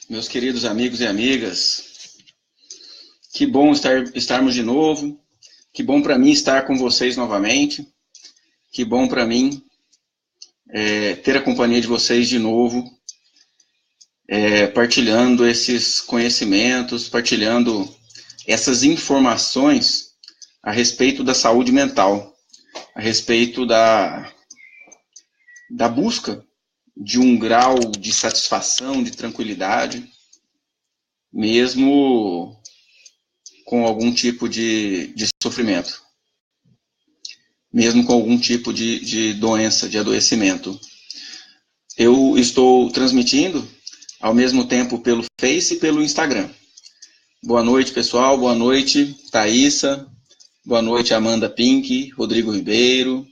Meus queridos amigos e amigas, que bom estarmos de novo, que bom para mim estar com vocês novamente, que bom para mim ter a companhia de vocês de novo, partilhando esses conhecimentos, partilhando essas informações a respeito da saúde mental, a respeito da busca de um grau de satisfação, de tranquilidade, mesmo com algum tipo de sofrimento, mesmo com algum tipo de doença, de adoecimento. Eu estou transmitindo ao mesmo tempo pelo Face e pelo Instagram. Boa noite, pessoal. Boa noite, Thaísa. Boa noite, Amanda Pink, Rodrigo Ribeiro,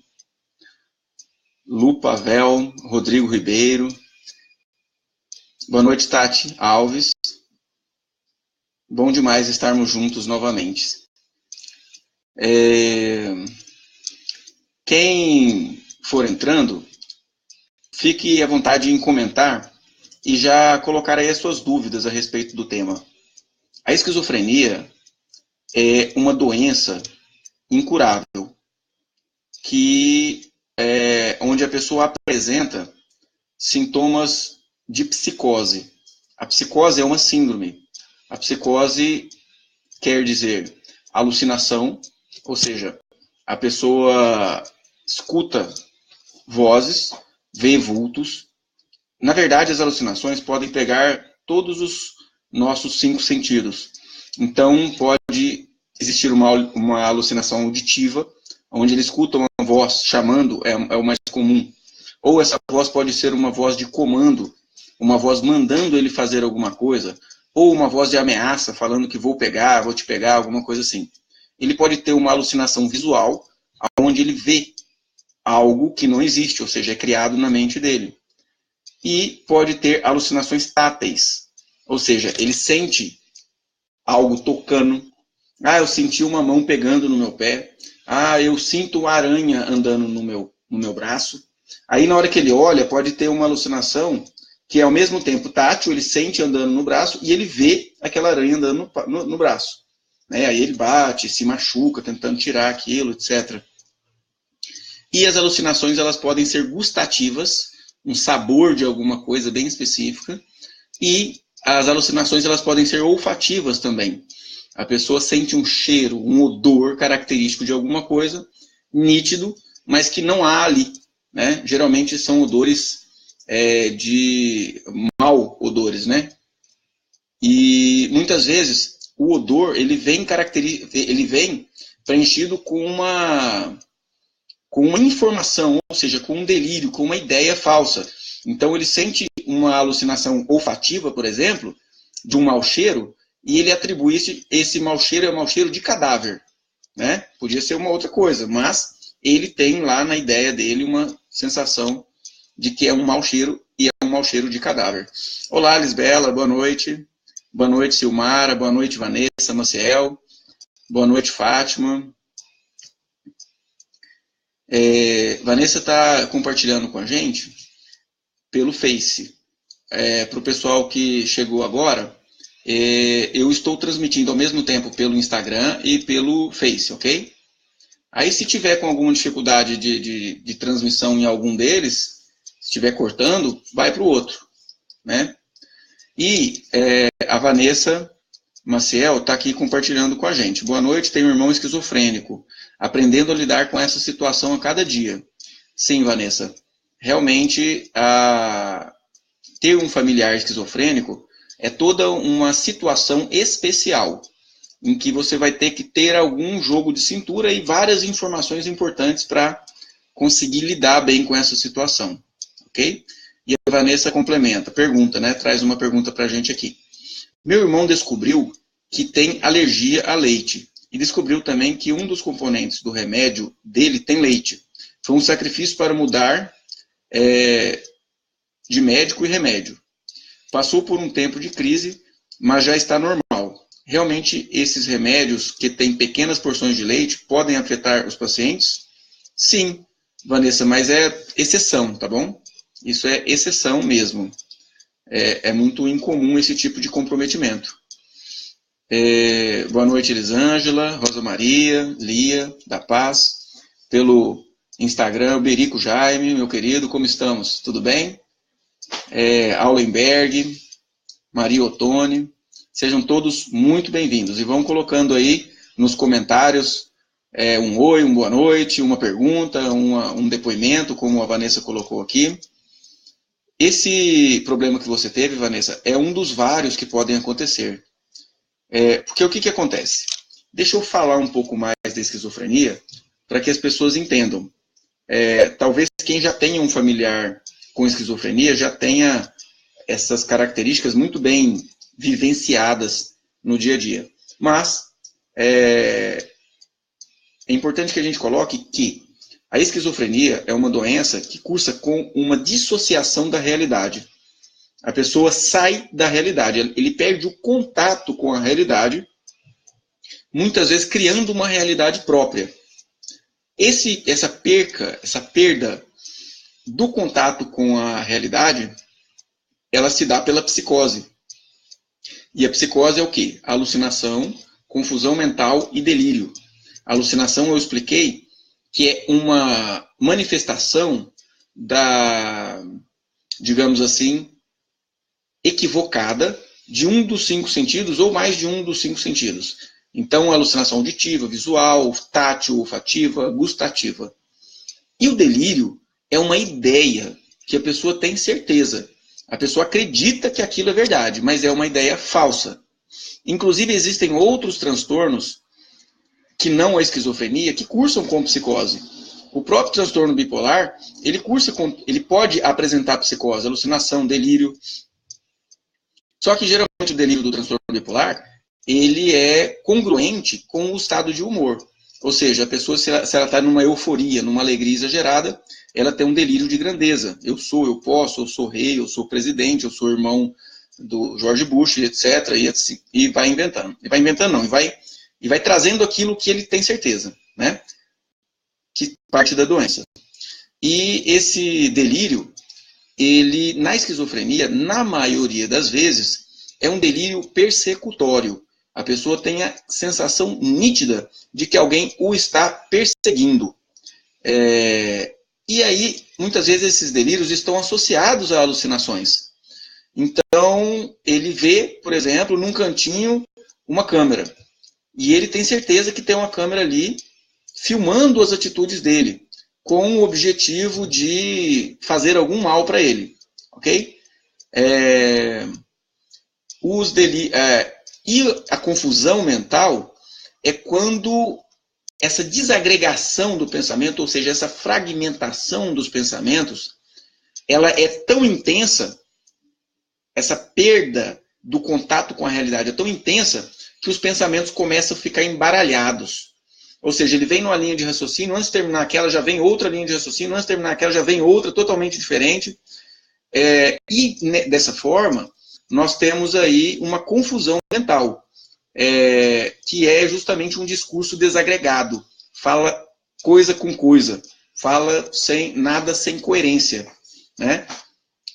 Lu Pavel, Rodrigo Ribeiro. Boa noite, Tati Alves. Bom demais estarmos juntos novamente. Quem for entrando, fique à vontade em comentar e já colocar aí as suas dúvidas a respeito do tema. A esquizofrenia é uma doença incurável, onde a pessoa apresenta sintomas de psicose. A psicose é uma síndrome. A psicose quer dizer alucinação, ou seja, a pessoa escuta vozes, vê vultos. Na verdade, as alucinações podem pegar todos os nossos 5 sentidos. Então, pode existir uma alucinação auditiva, onde ele escuta uma voz chamando, é o mais comum. Ou essa voz pode ser uma voz de comando, uma voz mandando ele fazer alguma coisa, ou uma voz de ameaça, falando que vou te pegar, alguma coisa assim. Ele pode ter uma alucinação visual, onde ele vê algo que não existe, ou seja, é criado na mente dele. E pode ter alucinações táteis, ou seja, ele sente algo tocando. Eu senti uma mão pegando no meu pé. Eu sinto uma aranha andando no meu braço. Aí, na hora que ele olha, pode ter uma alucinação que é ao mesmo tempo tátil, ele sente andando no braço e ele vê aquela aranha andando no braço. Aí ele bate, se machuca, tentando tirar aquilo, etc. E as alucinações, elas podem ser gustativas, um sabor de alguma coisa bem específica, e as alucinações, elas podem ser olfativas também. A pessoa sente um cheiro, um odor característico de alguma coisa, nítido, mas que não há ali. Geralmente são odores de mau odores, E muitas vezes o odor ele vem preenchido com uma informação, ou seja, com um delírio, com uma ideia falsa. Então ele sente uma alucinação olfativa, por exemplo, de um mau cheiro, e ele atribui esse mau cheiro ao mau cheiro de cadáver. Podia ser uma outra coisa, mas ele tem lá na ideia dele uma sensação de que é um mau cheiro e é um mau cheiro de cadáver. Olá, Lisbela, boa noite. Boa noite, Silmara. Boa noite, Vanessa, Maciel. Boa noite, Fátima. Vanessa está compartilhando com a gente pelo Face. Para o pessoal que chegou agora, eu estou transmitindo ao mesmo tempo pelo Instagram e pelo Face, ok? Aí, se tiver com alguma dificuldade de transmissão em algum deles, se estiver cortando, vai para o outro, E a Vanessa Maciel está aqui compartilhando com a gente. Boa noite, tenho um irmão esquizofrênico, aprendendo a lidar com essa situação a cada dia. Sim, Vanessa, realmente ter um familiar esquizofrênico é toda uma situação especial, em que você vai ter que ter algum jogo de cintura e várias informações importantes para conseguir lidar bem com essa situação, ok? E a Vanessa complementa, pergunta, traz uma pergunta para a gente aqui. Meu irmão descobriu que tem alergia a leite e descobriu também que um dos componentes do remédio dele tem leite. Foi um sacrifício para mudar de médico e remédio. Passou por um tempo de crise, mas já está normal. Realmente, esses remédios que têm pequenas porções de leite podem afetar os pacientes? Sim, Vanessa, mas é exceção, tá bom? Isso é exceção mesmo. É muito incomum esse tipo de comprometimento. Boa noite, Elisângela, Rosa Maria, Lia, da Paz. Pelo Instagram, Berico Jaime, meu querido, como estamos? Tudo bem? Aulenberg, Maria Ottoni, sejam todos muito bem-vindos. E vão colocando aí nos comentários um oi, uma boa noite, uma pergunta, um depoimento, como a Vanessa colocou aqui. Esse problema que você teve, Vanessa, é um dos vários que podem acontecer. Porque o que acontece? Deixa eu falar um pouco mais da esquizofrenia para que as pessoas entendam. Talvez quem já tenha um familiar com esquizofrenia já tenha essas características muito bem vivenciadas no dia a dia. Mas é importante que a gente coloque que a esquizofrenia é uma doença que cursa com uma dissociação da realidade. A pessoa sai da realidade, ele perde o contato com a realidade, muitas vezes criando uma realidade própria. Essa perda do contato com a realidade, ela se dá pela psicose. E a psicose é o quê? Alucinação, confusão mental e delírio. A alucinação, eu expliquei, que é uma manifestação da, digamos assim, equivocada de um dos 5 sentidos ou mais de um dos 5 sentidos. Então, alucinação auditiva, visual, tátil, olfativa, gustativa. E o delírio é uma ideia que a pessoa tem certeza. A pessoa acredita que aquilo é verdade, mas é uma ideia falsa. Inclusive, existem outros transtornos que não a esquizofrenia, que cursam com psicose. O próprio transtorno bipolar, ele pode apresentar psicose, alucinação, delírio. Só que, geralmente, o delírio do transtorno bipolar, ele é congruente com o estado de humor. Ou seja, a pessoa, se ela está numa euforia, numa alegria exagerada, ela tem um delírio de grandeza. Eu posso, eu sou rei, eu sou presidente, eu sou irmão do George Bush, etc. E vai inventando. E vai inventando não, e vai trazendo aquilo que ele tem certeza, né? Que parte da doença. E esse delírio, ele, na esquizofrenia, na maioria das vezes, é um delírio persecutório. A pessoa tem a sensação nítida de que alguém o está perseguindo. E aí, muitas vezes, esses delírios estão associados a alucinações. Então, ele vê, por exemplo, num cantinho, uma câmera. E ele tem certeza que tem uma câmera ali filmando as atitudes dele, com o objetivo de fazer algum mal para ele. Ok? E a confusão mental é quando essa desagregação do pensamento, ou seja, essa fragmentação dos pensamentos, ela é tão intensa, essa perda do contato com a realidade é tão intensa, que os pensamentos começam a ficar embaralhados. Ou seja, ele vem numa linha de raciocínio, antes de terminar aquela já vem outra linha de raciocínio, antes de terminar aquela já vem outra, totalmente diferente. E dessa forma, nós temos aí uma confusão mental, que é justamente um discurso desagregado. Fala coisa com coisa, fala nada sem coerência, né?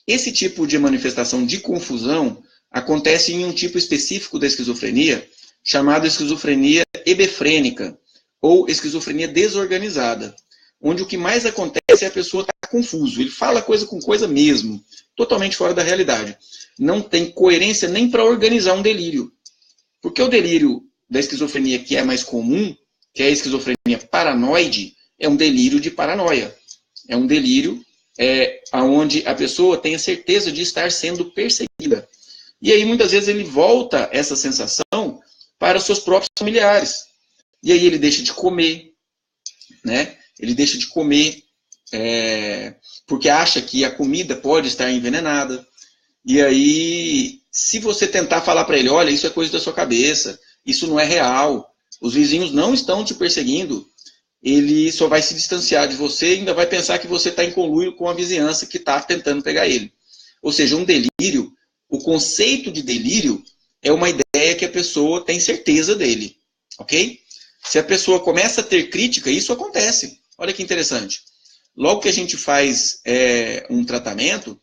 Esse tipo de manifestação de confusão acontece em um tipo específico da esquizofrenia, chamado esquizofrenia hebefrênica, ou esquizofrenia desorganizada, onde o que mais acontece é a pessoa estar confuso, ele fala coisa com coisa mesmo, totalmente fora da realidade. Não tem coerência nem para organizar um delírio. Porque o delírio da esquizofrenia que é mais comum, que é a esquizofrenia paranoide, é um delírio de paranoia. É um delírio onde a pessoa tem a certeza de estar sendo perseguida. E aí, muitas vezes, ele volta essa sensação para os seus próprios familiares. E aí ele deixa de comer, né? Ele deixa de comer porque acha que a comida pode estar envenenada. E aí, se você tentar falar para ele, olha, isso é coisa da sua cabeça, isso não é real, os vizinhos não estão te perseguindo, ele só vai se distanciar de você e ainda vai pensar que você está em conluio com a vizinhança que está tentando pegar ele. Ou seja, um delírio, o conceito de delírio é uma ideia que a pessoa tem certeza dele, ok? Se a pessoa começa a ter crítica, isso acontece. Olha que interessante. Logo que a gente faz um tratamento,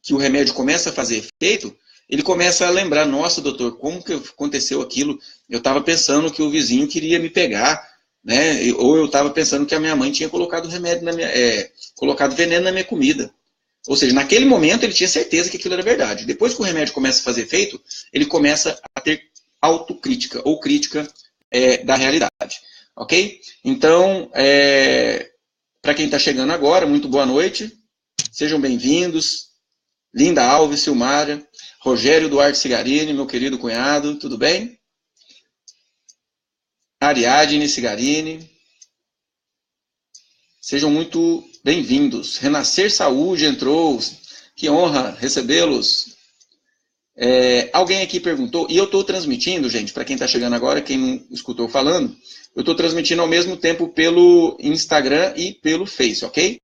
que o remédio começa a fazer efeito, ele começa a lembrar, nossa, doutor, como que aconteceu aquilo? Eu estava pensando que o vizinho queria me pegar, né? Ou eu estava pensando que a minha mãe tinha colocado colocado veneno na minha comida. Ou seja, naquele momento ele tinha certeza que aquilo era verdade. Depois que o remédio começa a fazer efeito, ele começa a ter autocrítica ou crítica da realidade. Ok? Então, para quem está chegando agora, muito boa noite. Sejam bem-vindos. Linda Alves, Silmara, Rogério Duarte Cigarini, meu querido cunhado, tudo bem? Ariadne Cigarini. Sejam muito bem-vindos. Renascer Saúde entrou. Que honra recebê-los. Alguém aqui perguntou, e eu estou transmitindo, gente, para quem está chegando agora, quem não escutou falando, eu estou transmitindo ao mesmo tempo pelo Instagram e pelo Face, ok?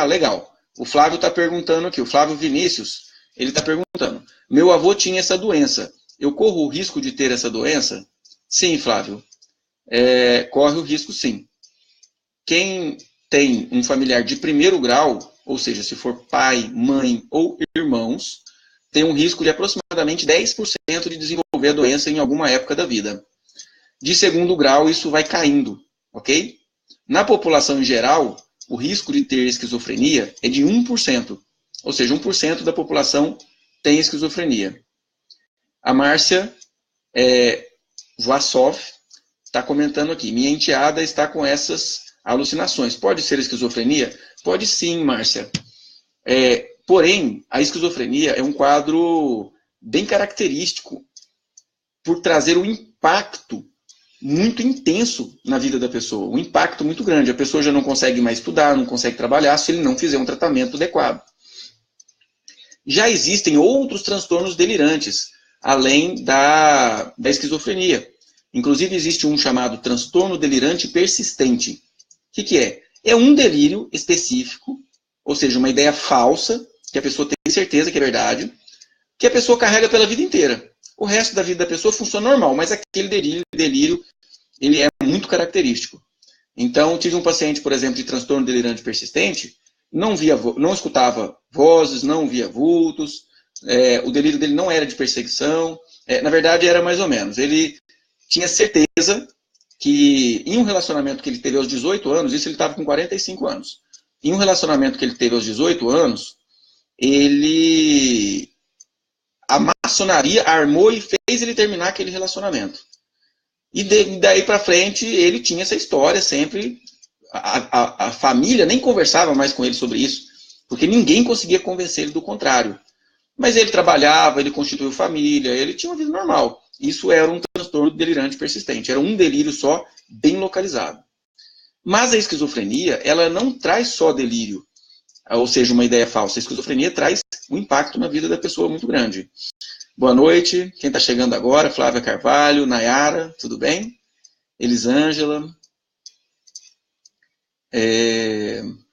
Legal. O Flávio está perguntando aqui, o Flávio Vinícius, ele está perguntando, meu avô tinha essa doença, eu corro o risco de ter essa doença? Sim, Flávio, corre o risco sim. Quem tem um familiar de primeiro grau, ou seja, se for pai, mãe ou irmãos, tem um risco de aproximadamente 10% de desenvolver a doença em alguma época da vida. De segundo grau, isso vai caindo, ok? Na população em geral, o risco de ter esquizofrenia é de 1%. Ou seja, 1% da população tem esquizofrenia. A Márcia Voassoff está comentando aqui. Minha enteada está com essas alucinações. Pode ser esquizofrenia? Pode sim, Márcia. Porém, a esquizofrenia é um quadro bem característico por trazer um impacto muito intenso na vida da pessoa, um impacto muito grande. A pessoa já não consegue mais estudar, não consegue trabalhar se ele não fizer um tratamento adequado. Já existem outros transtornos delirantes, além da esquizofrenia. Inclusive, existe um chamado transtorno delirante persistente. O que é? É um delírio específico, ou seja, uma ideia falsa, que a pessoa tem certeza que é verdade, que a pessoa carrega pela vida inteira. O resto da vida da pessoa funciona normal, mas aquele delírio ele é muito característico. Então, tive um paciente, por exemplo, de transtorno delirante persistente, não escutava vozes, não via vultos, o delírio dele não era de perseguição, na verdade era mais ou menos. Ele tinha certeza que em um relacionamento que ele teve aos 18 anos, isso ele estava com 45 anos, em um relacionamento que ele teve aos 18 anos, a maçonaria armou e fez ele terminar aquele relacionamento. E daí para frente ele tinha essa história sempre. A família nem conversava mais com ele sobre isso, porque ninguém conseguia convencer ele do contrário. Mas ele trabalhava, ele constituiu família, ele tinha uma vida normal. Isso era um transtorno delirante persistente, era um delírio só, bem localizado. Mas a esquizofrenia, ela não traz só delírio, ou seja, uma ideia falsa. A esquizofrenia traz um impacto na vida da pessoa muito grande. Boa noite, quem está chegando agora, Flávia Carvalho, Nayara, tudo bem? Elisângela,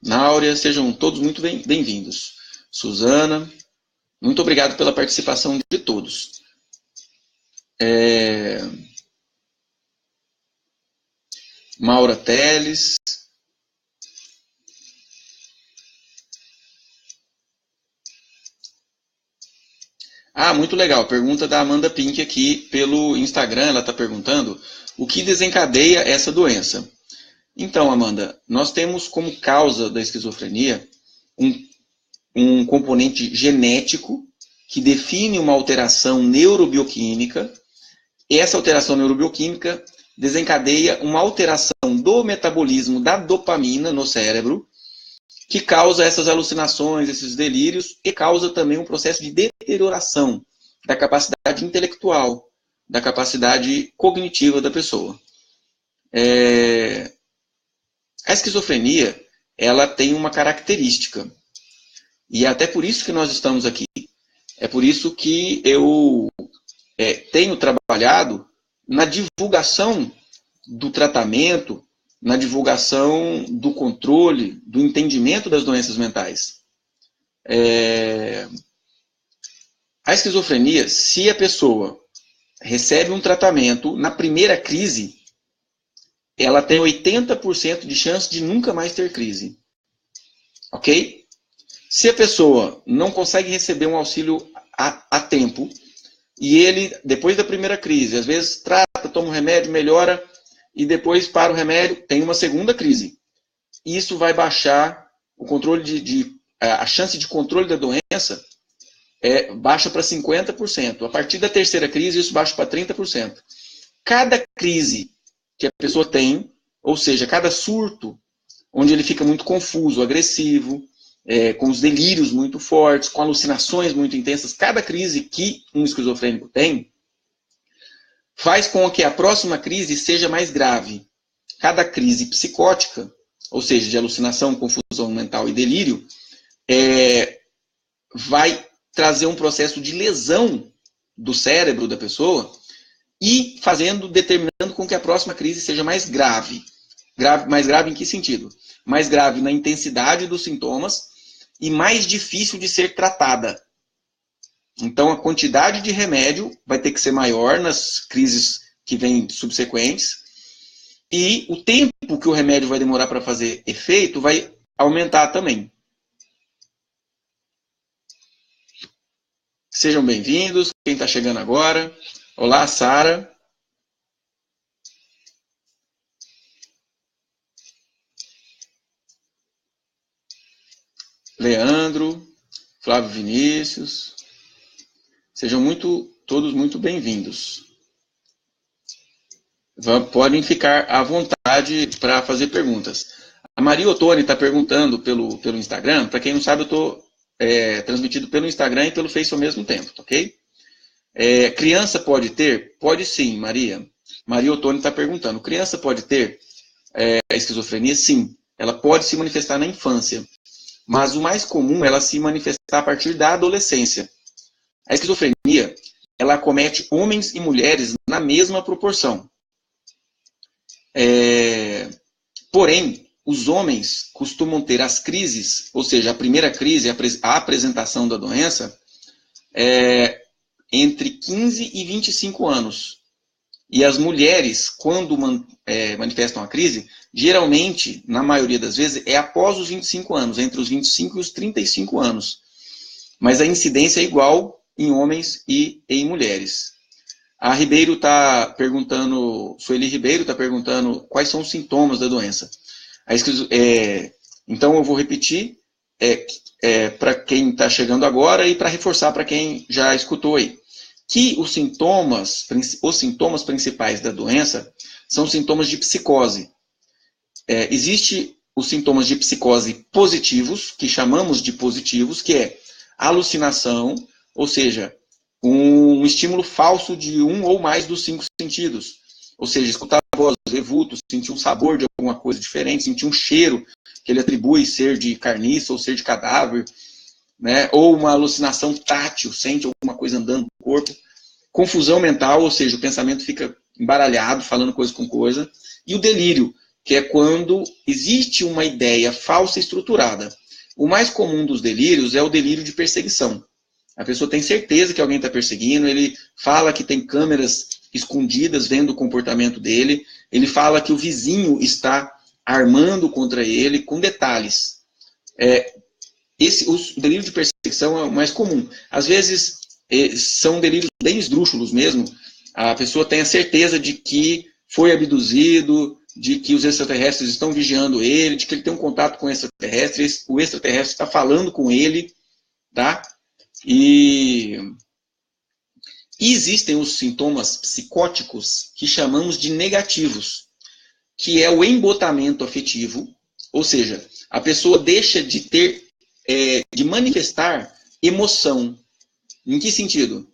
Náurea, sejam todos muito bem-vindos. Suzana, muito obrigado pela participação de todos. Maura Teles. Muito legal. Pergunta da Amanda Pink aqui pelo Instagram. Ela está perguntando o que desencadeia essa doença. Então, Amanda, nós temos como causa da esquizofrenia um componente genético que define uma alteração neurobioquímica. Essa alteração neurobioquímica desencadeia uma alteração do metabolismo da dopamina no cérebro, que causa essas alucinações, esses delírios, e causa também um processo de deterioração da capacidade intelectual, da capacidade cognitiva da pessoa. A esquizofrenia, ela tem uma característica, e é até por isso que nós estamos aqui. É por isso que eu tenho trabalhado na divulgação do tratamento, na divulgação do controle, do entendimento das doenças mentais. A esquizofrenia, se a pessoa recebe um tratamento na primeira crise, ela tem 80% de chance de nunca mais ter crise. Ok? Se a pessoa não consegue receber um auxílio a tempo, e ele, depois da primeira crise, às vezes trata, toma um remédio, melhora, e depois para o remédio, tem uma segunda crise. Isso vai baixar o controle a chance de controle da doença baixa para 50%. A partir da terceira crise, isso baixa para 30%. Cada crise que a pessoa tem, ou seja, cada surto, onde ele fica muito confuso, agressivo, com os delírios muito fortes, com alucinações muito intensas, cada crise que um esquizofrênico tem, faz com que a próxima crise seja mais grave. Cada crise psicótica, ou seja, de alucinação, confusão mental e delírio, vai trazer um processo de lesão do cérebro da pessoa e determinando com que a próxima crise seja mais grave. Mais grave em que sentido? Mais grave na intensidade dos sintomas e mais difícil de ser tratada. Então, a quantidade de remédio vai ter que ser maior nas crises que vêm subsequentes e o tempo que o remédio vai demorar para fazer efeito vai aumentar também. Sejam bem-vindos, quem está chegando agora. Olá, Sara. Leandro, Flávio Vinícius. Sejam todos muito bem-vindos. Podem ficar à vontade para fazer perguntas. A Maria Ottoni está perguntando pelo Instagram. Para quem não sabe, eu estou transmitido pelo Instagram e pelo Face ao mesmo tempo, ok? Criança pode ter? Pode sim, Maria. Maria Ottoni está perguntando. Criança pode ter esquizofrenia? Sim. Ela pode se manifestar na infância. Mas o mais comum é ela se manifestar a partir da adolescência. A esquizofrenia, ela acomete homens e mulheres na mesma proporção. Porém, os homens costumam ter as crises, ou seja, a primeira crise, a apresentação da doença, entre 15 e 25 anos. E as mulheres, quando manifestam a crise, geralmente, na maioria das vezes, é após os 25 anos, entre os 25 e os 35 anos. Mas a incidência é igual em homens e em mulheres. A Ribeiro está perguntando, Sueli Ribeiro está perguntando quais são os sintomas da doença. Então eu vou repetir para quem está chegando agora e para reforçar para quem já escutou aí. Que os sintomas principais da doença são sintomas de psicose. Existem os sintomas de psicose positivos, que chamamos de positivos, que é alucinação, ou seja, um estímulo falso de um ou mais dos 5 sentidos. Ou seja, escutar a voz, ver vultos, sentir um sabor de alguma coisa diferente, sentir um cheiro que ele atribui ser de carniça ou ser de cadáver, né? Ou uma alucinação tátil, sente alguma coisa andando no corpo. Confusão mental, ou seja, o pensamento fica embaralhado, falando coisa com coisa. E o delírio, que é quando existe uma ideia falsa estruturada. O mais comum dos delírios é o delírio de perseguição. A pessoa tem certeza que alguém está perseguindo, ele fala que tem câmeras escondidas vendo o comportamento dele, ele fala que o vizinho está armando contra ele, com detalhes. O delírio de perseguição é o mais comum. Às vezes, são delírios bem esdrúxulos mesmo. A pessoa tem a certeza de que foi abduzido, de que os extraterrestres estão vigiando ele, de que ele tem um contato com extraterrestres, o extraterrestre está falando com ele, tá? E existem os sintomas psicóticos que chamamos de negativos, que é o embotamento afetivo, ou seja, a pessoa deixa de ter, de manifestar emoção. Em que sentido?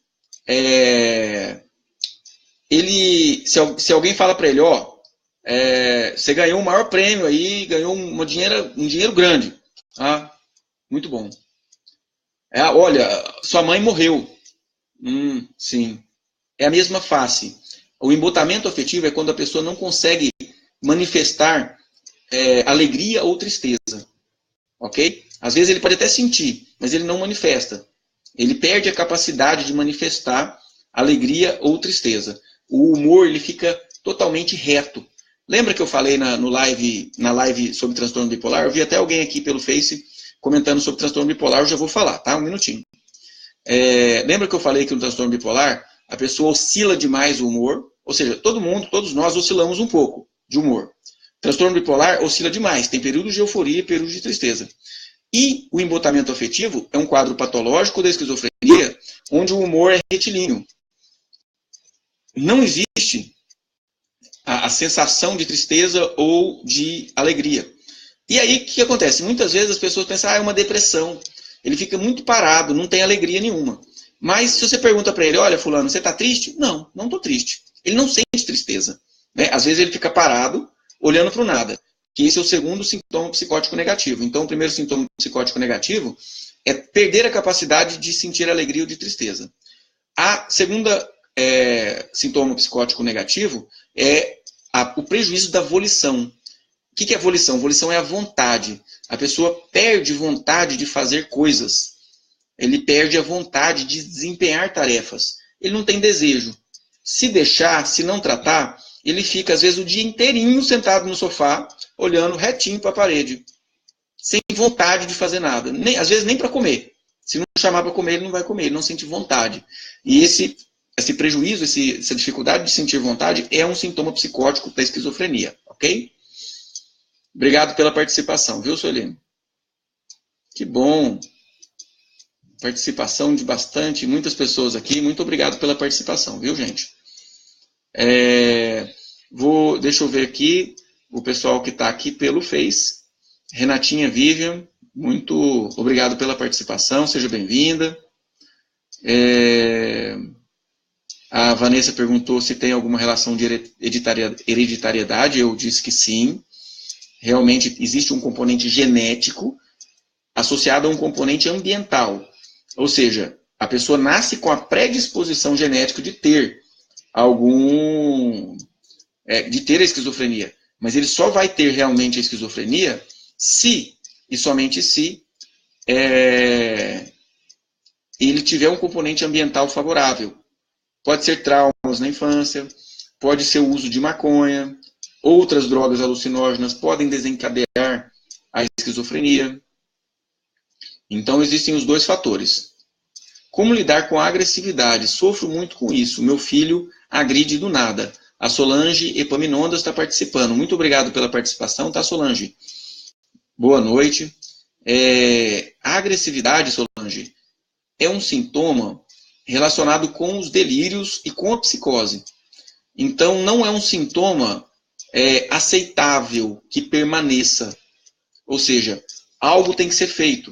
Se alguém fala para ele, você ganhou o maior prêmio aí, ganhou um dinheiro grande. Ah, muito bom. Olha, sua mãe morreu. Sim. É a mesma face. O embotamento afetivo é quando a pessoa não consegue manifestar alegria ou tristeza. Ok? Às vezes ele pode até sentir, mas ele não manifesta. Ele perde a capacidade de manifestar alegria ou tristeza. O humor ele fica totalmente reto. Lembra que eu falei na live sobre transtorno bipolar? Eu vi até alguém aqui pelo Face comentando sobre transtorno bipolar, eu já vou falar, tá? Um minutinho. Lembra que eu falei que no transtorno bipolar, a pessoa oscila demais o humor, ou seja, todos nós oscilamos um pouco de humor. Transtorno bipolar oscila demais, tem períodos de euforia e períodos de tristeza. E o embotamento afetivo é um quadro patológico da esquizofrenia, onde o humor é retilíneo. Não existe a sensação de tristeza ou de alegria. E aí, o que acontece? Muitas vezes as pessoas pensam, é uma depressão. Ele fica muito parado, não tem alegria nenhuma. Mas se você pergunta para ele, olha, fulano, você está triste? Não, não estou triste. Ele não sente tristeza. Né? Às vezes ele fica parado, olhando para o nada. Que esse é o segundo sintoma psicótico negativo. Então, o primeiro sintoma psicótico negativo é perder a capacidade de sentir alegria ou de tristeza. A segunda sintoma psicótico negativo é o prejuízo da volição. O que é volição? Volição é a vontade. A pessoa perde vontade de fazer coisas. Ele perde a vontade de desempenhar tarefas. Ele não tem desejo. Se deixar, se não tratar, ele fica, às vezes, o dia inteirinho sentado no sofá, olhando retinho para a parede, sem vontade de fazer nada. Às vezes, nem para comer. Se não chamar para comer, ele não vai comer, ele não sente vontade. E esse prejuízo, essa dificuldade de sentir vontade, é um sintoma psicótico da esquizofrenia, ok? Obrigado pela participação, viu, Sueli? Que bom. Participação de muitas pessoas aqui. Muito obrigado pela participação, viu, gente? Deixa eu ver aqui o pessoal que está aqui pelo Face. Renatinha Vivian, muito obrigado pela participação, seja bem-vinda. A Vanessa perguntou se tem alguma relação de hereditariedade. Eu disse que sim. Realmente existe um componente genético associado a um componente ambiental. Ou seja, a pessoa nasce com a predisposição genética de ter de ter a esquizofrenia. Mas ele só vai ter realmente a esquizofrenia se, e somente se, ele tiver um componente ambiental favorável. Pode ser traumas na infância, pode ser o uso de maconha, outras drogas alucinógenas podem desencadear a esquizofrenia. Então, existem os dois fatores. Como lidar com a agressividade? Sofro muito com isso. Meu filho agride do nada. A Solange Epaminondas está participando. Muito obrigado pela participação, tá, Solange? Boa noite. A agressividade, Solange, é um sintoma relacionado com os delírios e com a psicose. Então, não é um sintoma aceitável que permaneça. Ou seja, algo tem que ser feito.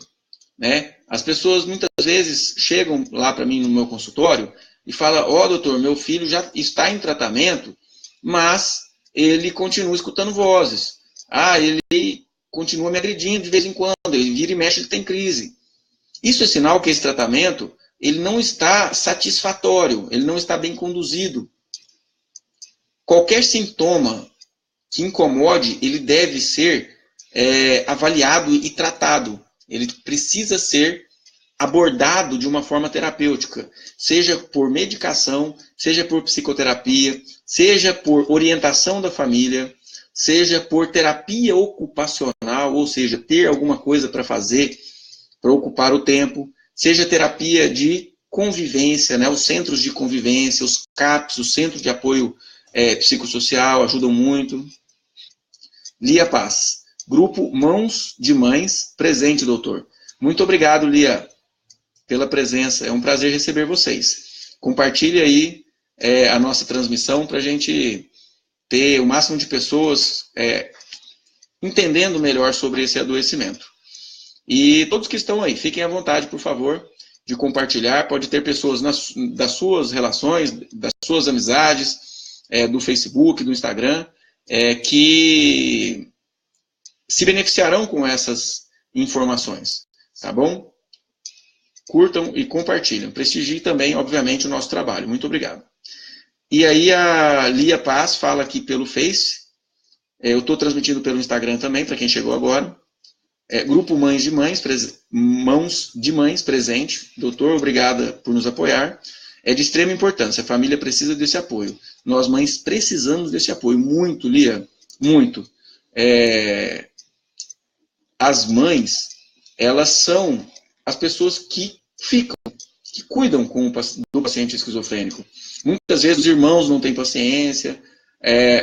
Né? As pessoas muitas vezes chegam lá para mim no meu consultório e falam, doutor, meu filho já está em tratamento, mas ele continua escutando vozes. Ele continua me agredindo de vez em quando, ele vira e mexe, ele tem crise. Isso é sinal que esse tratamento ele não está satisfatório, ele não está bem conduzido. Qualquer sintoma que incomode, ele deve ser avaliado e tratado. Ele precisa ser abordado de uma forma terapêutica, seja por medicação, seja por psicoterapia, seja por orientação da família, seja por terapia ocupacional, ou seja, ter alguma coisa para fazer, para ocupar o tempo, seja terapia de convivência, né, os centros de convivência, os CAPs, os Centros de Apoio Psicossocial, ajudam muito. Lia Paz. Grupo Mãos de Mães, presente, doutor. Muito obrigado, Lia, pela presença. É um prazer receber vocês. Compartilhe aí a nossa transmissão para a gente ter o máximo de pessoas entendendo melhor sobre esse adoecimento. E todos que estão aí, fiquem à vontade, por favor, de compartilhar. Pode ter pessoas das suas relações, das suas amizades, do Facebook, do Instagram, que se beneficiarão com essas informações, tá bom? Curtam e compartilhem. Prestigiem também, obviamente, o nosso trabalho. Muito obrigado. E aí a Lia Paz fala aqui pelo Face. Eu estou transmitindo pelo Instagram também, para quem chegou agora. Grupo Mãos de Mães presente. Doutor, obrigada por nos apoiar. É de extrema importância. A família precisa desse apoio. Nós, mães, precisamos desse apoio. Muito, Lia. Muito. As mães, elas são as pessoas que cuidam do paciente esquizofrênico. Muitas vezes os irmãos não têm paciência,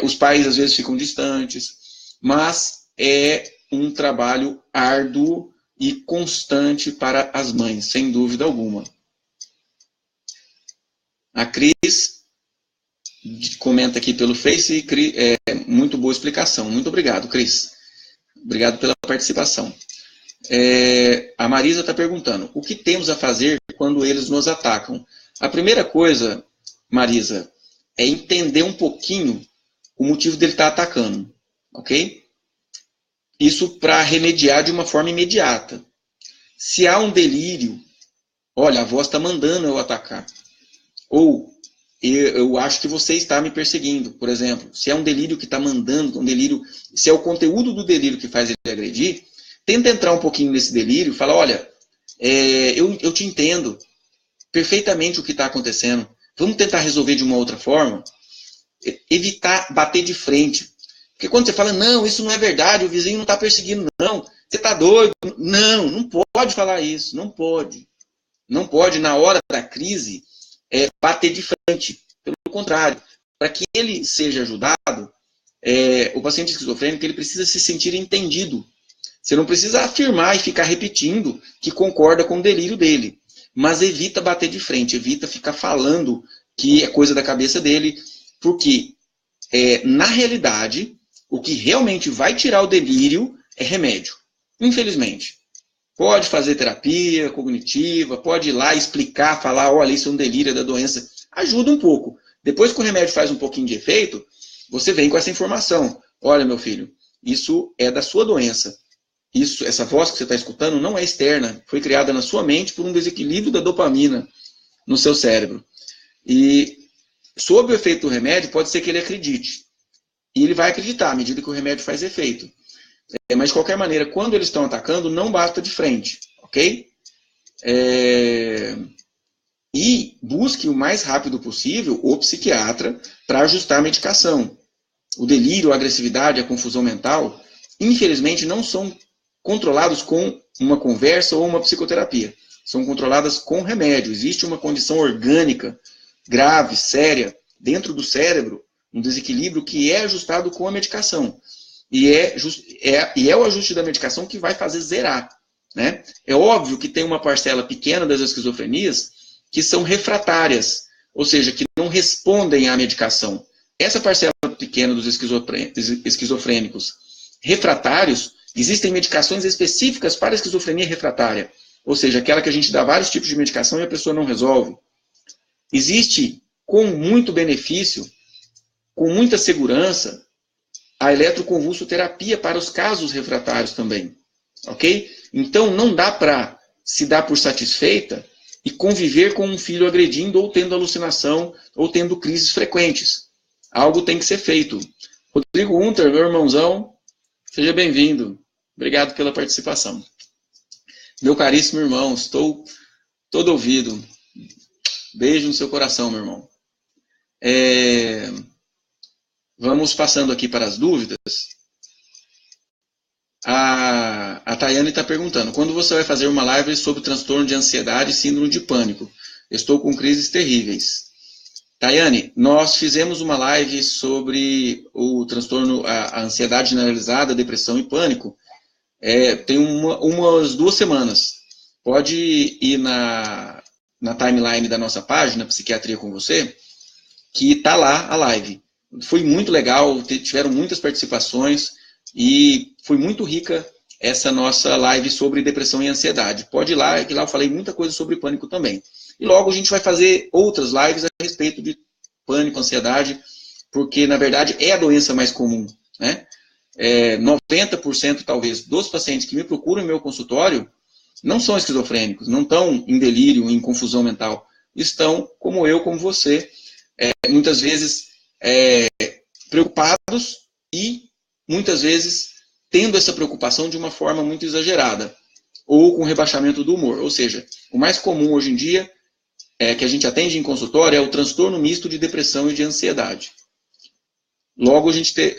os pais às vezes ficam distantes, mas é um trabalho árduo e constante para as mães, sem dúvida alguma. A Cris comenta aqui pelo Face, muito boa explicação. Muito obrigado, Cris. Obrigado pela participação. A Marisa está perguntando, o que temos a fazer quando eles nos atacam? A primeira coisa, Marisa, é entender um pouquinho o motivo dele estar atacando, ok? Isso para remediar de uma forma imediata. Se há um delírio, olha, a voz está mandando eu atacar. Ou, eu acho que você está me perseguindo, por exemplo. Se é um delírio que está mandando, se é o conteúdo do delírio que faz ele agredir, tenta entrar um pouquinho nesse delírio e fala, olha, eu te entendo perfeitamente o que está acontecendo. Vamos tentar resolver de uma outra forma? Evitar bater de frente. Porque quando você fala, não, isso não é verdade, o vizinho não está perseguindo, não, você está doido. Não pode falar isso, não pode. Não pode, na hora da crise, bater de frente. Pelo contrário, para que ele seja ajudado, o paciente esquizofrênico ele precisa se sentir entendido. Você não precisa afirmar e ficar repetindo que concorda com o delírio dele. Mas evita bater de frente, evita ficar falando que é coisa da cabeça dele, porque, na realidade, o que realmente vai tirar o delírio é remédio. Infelizmente. Pode fazer terapia cognitiva, pode ir lá explicar, falar, olha, isso é um delírio da doença. Ajuda um pouco. Depois que o remédio faz um pouquinho de efeito, você vem com essa informação. Olha, meu filho, isso é da sua doença. Essa voz que você está escutando não é externa. Foi criada na sua mente por um desequilíbrio da dopamina no seu cérebro. E, sob o efeito do remédio, pode ser que ele acredite. E ele vai acreditar à medida que o remédio faz efeito. Mas, de qualquer maneira, quando eles estão atacando, não bata de frente, ok? E busque o mais rápido possível o psiquiatra para ajustar a medicação. O delírio, a agressividade, a confusão mental, infelizmente, não são controlados com uma conversa ou uma psicoterapia. São controladas com remédio. Existe uma condição orgânica, grave, séria, dentro do cérebro, um desequilíbrio que é ajustado com a medicação. E é o ajuste da medicação que vai fazer zerar. Né? É óbvio que tem uma parcela pequena das esquizofrenias que são refratárias, ou seja, que não respondem à medicação. Essa parcela pequena dos esquizofrênicos refratários, existem medicações específicas para a esquizofrenia refratária, ou seja, aquela que a gente dá vários tipos de medicação e a pessoa não resolve. Existe, com muito benefício, com muita segurança, a eletroconvulsoterapia para os casos refratários também. Ok? Então, não dá para se dar por satisfeita e conviver com um filho agredindo ou tendo alucinação ou tendo crises frequentes. Algo tem que ser feito. Rodrigo Hunter, meu irmãozão, seja bem-vindo. Obrigado pela participação. Meu caríssimo irmão, estou todo ouvido. Beijo no seu coração, meu irmão. Vamos passando aqui para as dúvidas. A Tayane está perguntando, quando você vai fazer uma live sobre transtorno de ansiedade e síndrome de pânico? Estou com crises terríveis. Tayane, nós fizemos uma live sobre o transtorno, a ansiedade generalizada, depressão e pânico, tem umas 2 semanas. Pode ir na timeline da nossa página, Psiquiatria com Você, que está lá a live. Foi muito legal, tiveram muitas participações e foi muito rica essa nossa live sobre depressão e ansiedade. Pode ir lá, que lá eu falei muita coisa sobre pânico também. E logo a gente vai fazer outras lives a respeito de pânico, ansiedade, porque na verdade é a doença mais comum. Né? 90% talvez dos pacientes que me procuram em meu consultório não são esquizofrênicos, não estão em delírio, em confusão mental. Estão, como eu, como você, muitas vezes preocupados e muitas vezes tendo essa preocupação de uma forma muito exagerada ou com rebaixamento do humor. Ou seja, o mais comum hoje em dia que a gente atende em consultório é o transtorno misto de depressão e de ansiedade. Logo,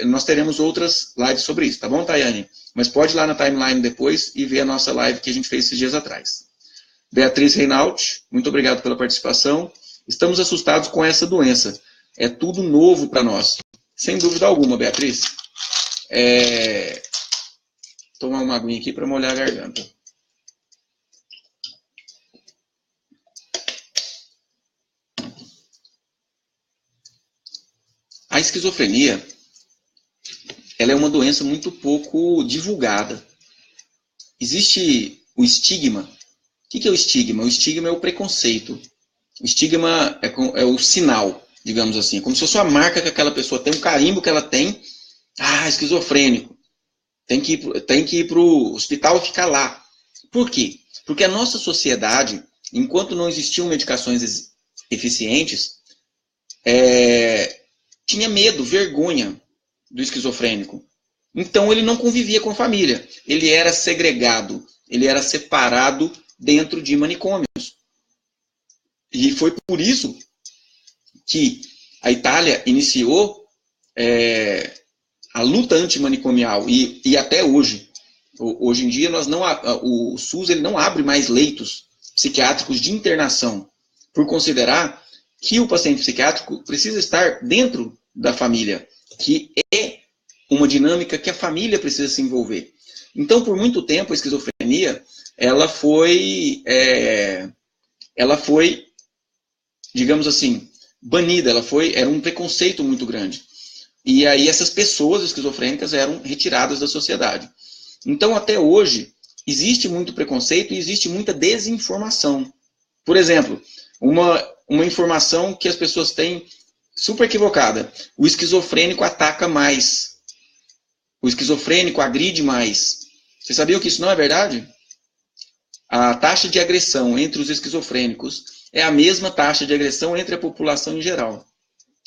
nós teremos outras lives sobre isso, tá bom, Tayane? Mas pode ir lá na timeline depois e ver a nossa live que a gente fez esses dias atrás. Beatriz Reinaldi, muito obrigado pela participação. Estamos assustados com essa doença. É tudo novo para nós. Sem dúvida alguma, Beatriz. Tomar uma aguinha aqui para molhar a garganta. A esquizofrenia, ela é uma doença muito pouco divulgada. Existe o estigma. O que é o estigma? O estigma é o preconceito. O estigma é o sinal, digamos assim. Como se fosse uma marca que aquela pessoa tem, um carimbo que ela tem. Ah, esquizofrênico. Tem que ir para o hospital e ficar lá. Por quê? Porque a nossa sociedade, enquanto não existiam medicações eficientes, tinha medo, vergonha do esquizofrênico. Então ele não convivia com a família. Ele era segregado, ele era separado dentro de manicômios. E foi por isso que a Itália iniciou a luta antimanicomial. E até hoje. Hoje em dia, o SUS ele não abre mais leitos psiquiátricos de internação, por considerar que o paciente psiquiátrico precisa estar dentro da família, que é uma dinâmica que a família precisa se envolver. Então, por muito tempo, a esquizofrenia, ela foi, digamos assim, banida, era um preconceito muito grande. E aí essas pessoas esquizofrênicas eram retiradas da sociedade. Então, até hoje, existe muito preconceito e existe muita desinformação. Por exemplo, uma informação que as pessoas têm super equivocada. O esquizofrênico ataca mais. O esquizofrênico agride mais. Você sabia que isso não é verdade? A taxa de agressão entre os esquizofrênicos é a mesma taxa de agressão entre a população em geral.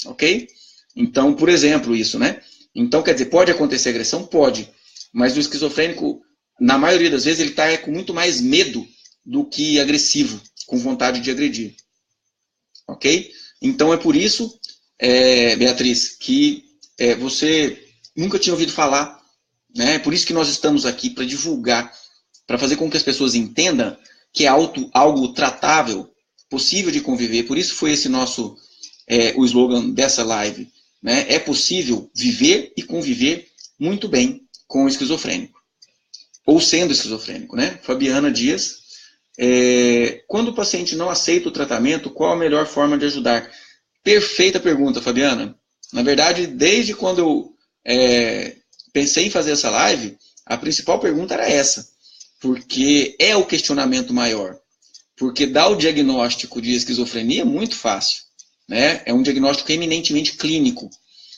Ok? Então, por exemplo, isso, né? Então, quer dizer, pode acontecer agressão? Pode. Mas o esquizofrênico, na maioria das vezes, ele está com muito mais medo do que agressivo, com vontade de agredir. Ok? Então, é por isso, Beatriz, que você nunca tinha ouvido falar. Né? É por isso que nós estamos aqui, para divulgar, para fazer com que as pessoas entendam que é algo tratável, possível de conviver. Por isso foi esse o slogan dessa live. Né? É possível viver e conviver muito bem com o esquizofrênico. Ou sendo esquizofrênico, né? Fabiana Dias. Quando o paciente não aceita o tratamento, qual a melhor forma de ajudar? Perfeita pergunta, Fabiana. Na verdade, desde quando eu pensei em fazer essa live, a principal pergunta era essa. Porque é o questionamento maior. Porque dar o diagnóstico de esquizofrenia é muito fácil. Né? É um diagnóstico eminentemente clínico.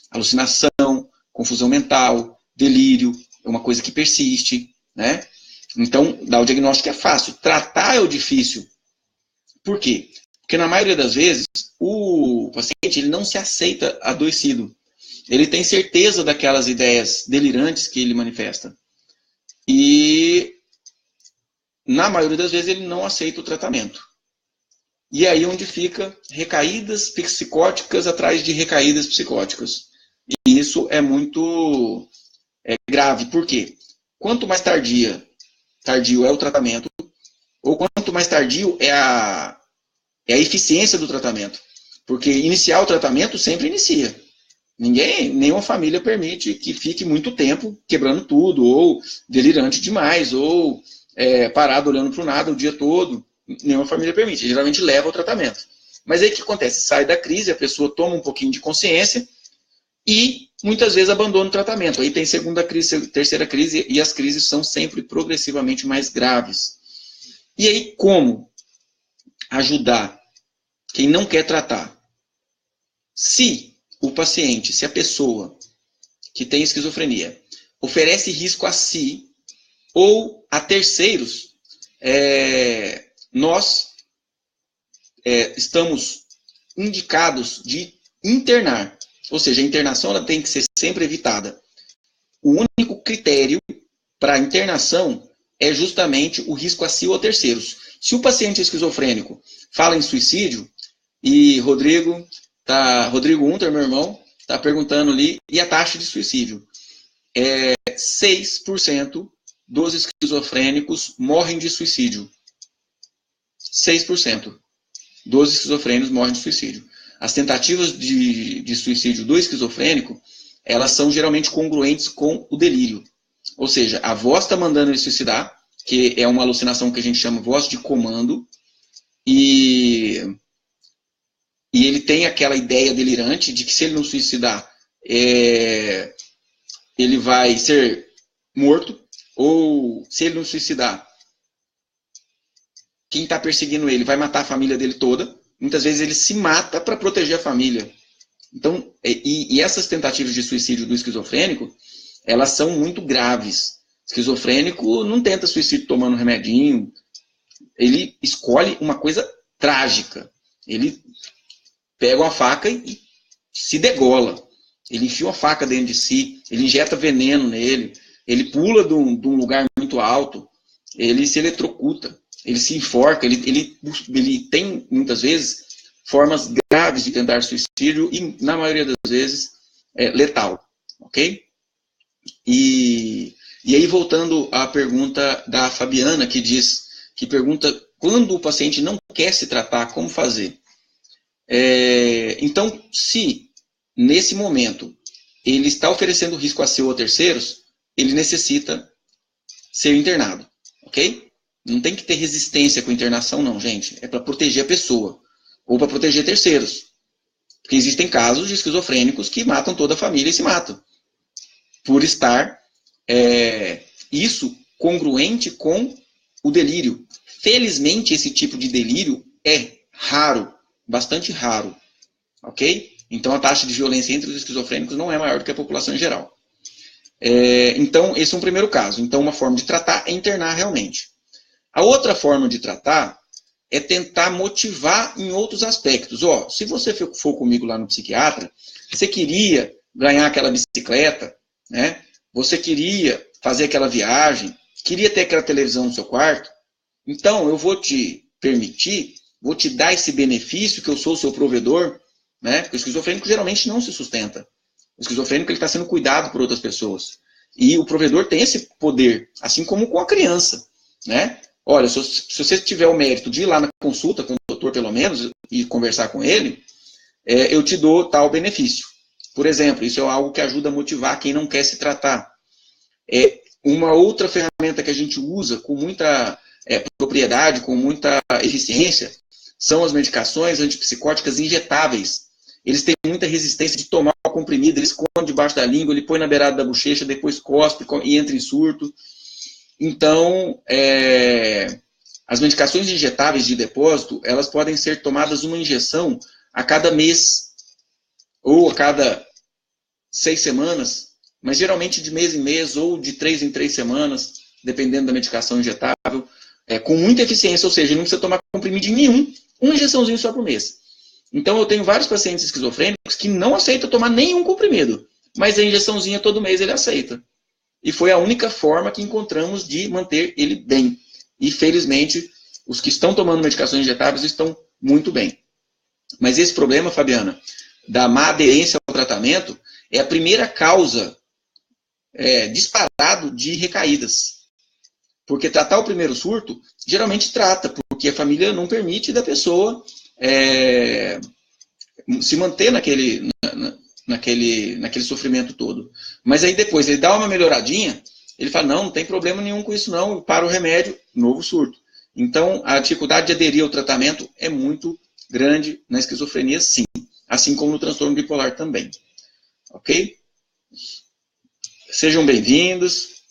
Alucinação, confusão mental, delírio, é uma coisa que persiste. Né? Então, dar o diagnóstico é fácil. Tratar é o difícil. Por quê? Porque na maioria das vezes, o paciente ele não se aceita adoecido. Ele tem certeza daquelas ideias delirantes que ele manifesta. E, na maioria das vezes, ele não aceita o tratamento. E aí onde fica recaídas psicóticas atrás de recaídas psicóticas. E isso é muito grave. Por quê? Quanto mais tardio é o tratamento, ou quanto mais tardio é a eficiência do tratamento. Porque iniciar o tratamento sempre inicia. Nenhuma família permite que fique muito tempo quebrando tudo, ou delirante demais, ou parado olhando para o nada o dia todo. Nenhuma família permite. Geralmente leva ao tratamento. Mas aí o que acontece? Sai da crise, a pessoa toma um pouquinho de consciência e muitas vezes abandona o tratamento. Aí tem segunda crise, terceira crise, e as crises são sempre progressivamente mais graves. E aí como ajudar quem não quer tratar? Se a pessoa que tem esquizofrenia oferece risco a si ou a terceiros, nós estamos indicados de internar. Ou seja, a internação ela tem que ser sempre evitada. O único critério para a internação é justamente o risco a si ou a terceiros. Se o paciente esquizofrênico fala em suicídio, e Rodrigo Hunter, meu irmão, Está perguntando ali, e a taxa de suicídio? 6% dos esquizofrênicos morrem de suicídio. 6% dos esquizofrênicos morrem de suicídio. As tentativas de suicídio do esquizofrênico, elas são geralmente congruentes com o delírio. Ou seja, a voz está mandando ele suicidar, que é uma alucinação que a gente chama voz de comando, e ele tem aquela ideia delirante de que se ele não suicidar, ele vai ser morto, ou se ele não suicidar, quem está perseguindo ele vai matar a família dele toda. Muitas vezes ele se mata para proteger a família. Então, e essas tentativas de suicídio do esquizofrênico, elas são muito graves. O esquizofrênico não tenta suicídio tomando remedinho, ele escolhe uma coisa trágica. Ele pega uma faca e se degola. Ele enfia uma faca dentro de si, ele injeta veneno nele, ele pula de um lugar muito alto, ele se eletrocuta, ele se enforca, ele tem, muitas vezes, formas graves de tentar suicídio e, na maioria das vezes, letal. Ok? E aí, voltando à pergunta da Fabiana, que pergunta quando o paciente não quer se tratar, como fazer? Então, se nesse momento ele está oferecendo risco a si ou a terceiros, ele necessita ser internado, ok? Não tem que ter resistência com internação, não, gente. É para proteger a pessoa ou para proteger terceiros. Porque existem casos de esquizofrênicos que matam toda a família e se matam por estar isso congruente com o delírio. Felizmente, esse tipo de delírio é raro, bastante raro, ok? Então, a taxa de violência entre os esquizofrênicos não é maior do que a população em geral. Então, esse é um primeiro caso. Então, uma forma de tratar é internar realmente. A outra forma de tratar é tentar motivar em outros aspectos. Se você for comigo lá no psiquiatra, você queria ganhar aquela bicicleta, né? Você queria fazer aquela viagem, queria ter aquela televisão no seu quarto, então eu vou te permitir, vou te dar esse benefício que eu sou o seu provedor, né? Porque o esquizofrênico geralmente não se sustenta. O esquizofrênico está sendo cuidado por outras pessoas. E o provedor tem esse poder, assim como com a criança, né? Olha, se você tiver o mérito de ir lá na consulta com o doutor, pelo menos, e conversar com ele, eu te dou tal benefício. Por exemplo, isso é algo que ajuda a motivar quem não quer se tratar. Uma outra ferramenta que a gente usa com muita propriedade, com muita eficiência, são as medicações antipsicóticas injetáveis. Eles têm muita resistência de tomar o comprimido, eles esconde debaixo da língua, ele põe na beirada da bochecha, depois cospe e entra em surto. Então, as medicações injetáveis de depósito, elas podem ser tomadas uma injeção a cada mês ou a cada 6 semanas, mas geralmente de mês em mês ou de 3 em 3 semanas, dependendo da medicação injetável, com muita eficiência, ou seja, não precisa tomar comprimido nenhum, uma injeçãozinha só por mês. Então, eu tenho vários pacientes esquizofrênicos que não aceitam tomar nenhum comprimido, mas a injeçãozinha todo mês ele aceita. E foi a única forma que encontramos de manter ele bem. E, felizmente, os que estão tomando medicações injetáveis estão muito bem. Mas esse problema, Fabiana, da má aderência ao tratamento, é a primeira causa disparado de recaídas. Porque tratar o primeiro surto, geralmente trata, porque a família não permite da pessoa se manter naquele sofrimento todo. Mas aí depois ele dá uma melhoradinha, ele fala, não tem problema nenhum com isso não, para o remédio, novo surto. Então, a dificuldade de aderir ao tratamento é muito grande na esquizofrenia, sim. Assim como no transtorno bipolar também. Ok? Sejam bem-vindos.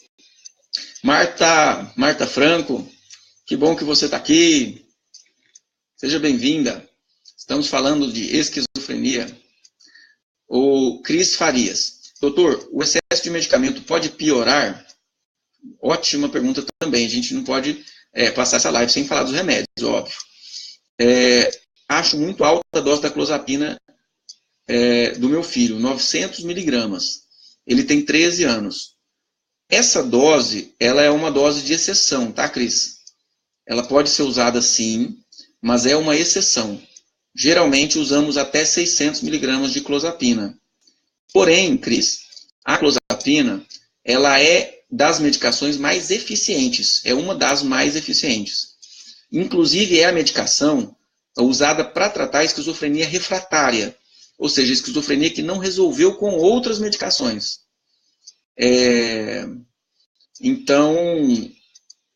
Marta Franco, que bom que você está aqui. Seja bem-vinda. Estamos falando de esquizofrenia. O Cris Farias. Doutor, o excesso de medicamento pode piorar? Ótima pergunta também. A gente não pode passar essa live sem falar dos remédios, óbvio. Acho muito alta a dose da clozapina do meu filho, 900 miligramas. Ele tem 13 anos. Essa dose, ela é uma dose de exceção, tá, Cris? Ela pode ser usada sim, mas é uma exceção. Geralmente usamos até 600 miligramas de clozapina. Porém, Cris, a clozapina, ela é das medicações mais eficientes, é uma das mais eficientes. Inclusive, é a medicação usada para tratar a esquizofrenia refratária, ou seja, a esquizofrenia que não resolveu com outras medicações. Então,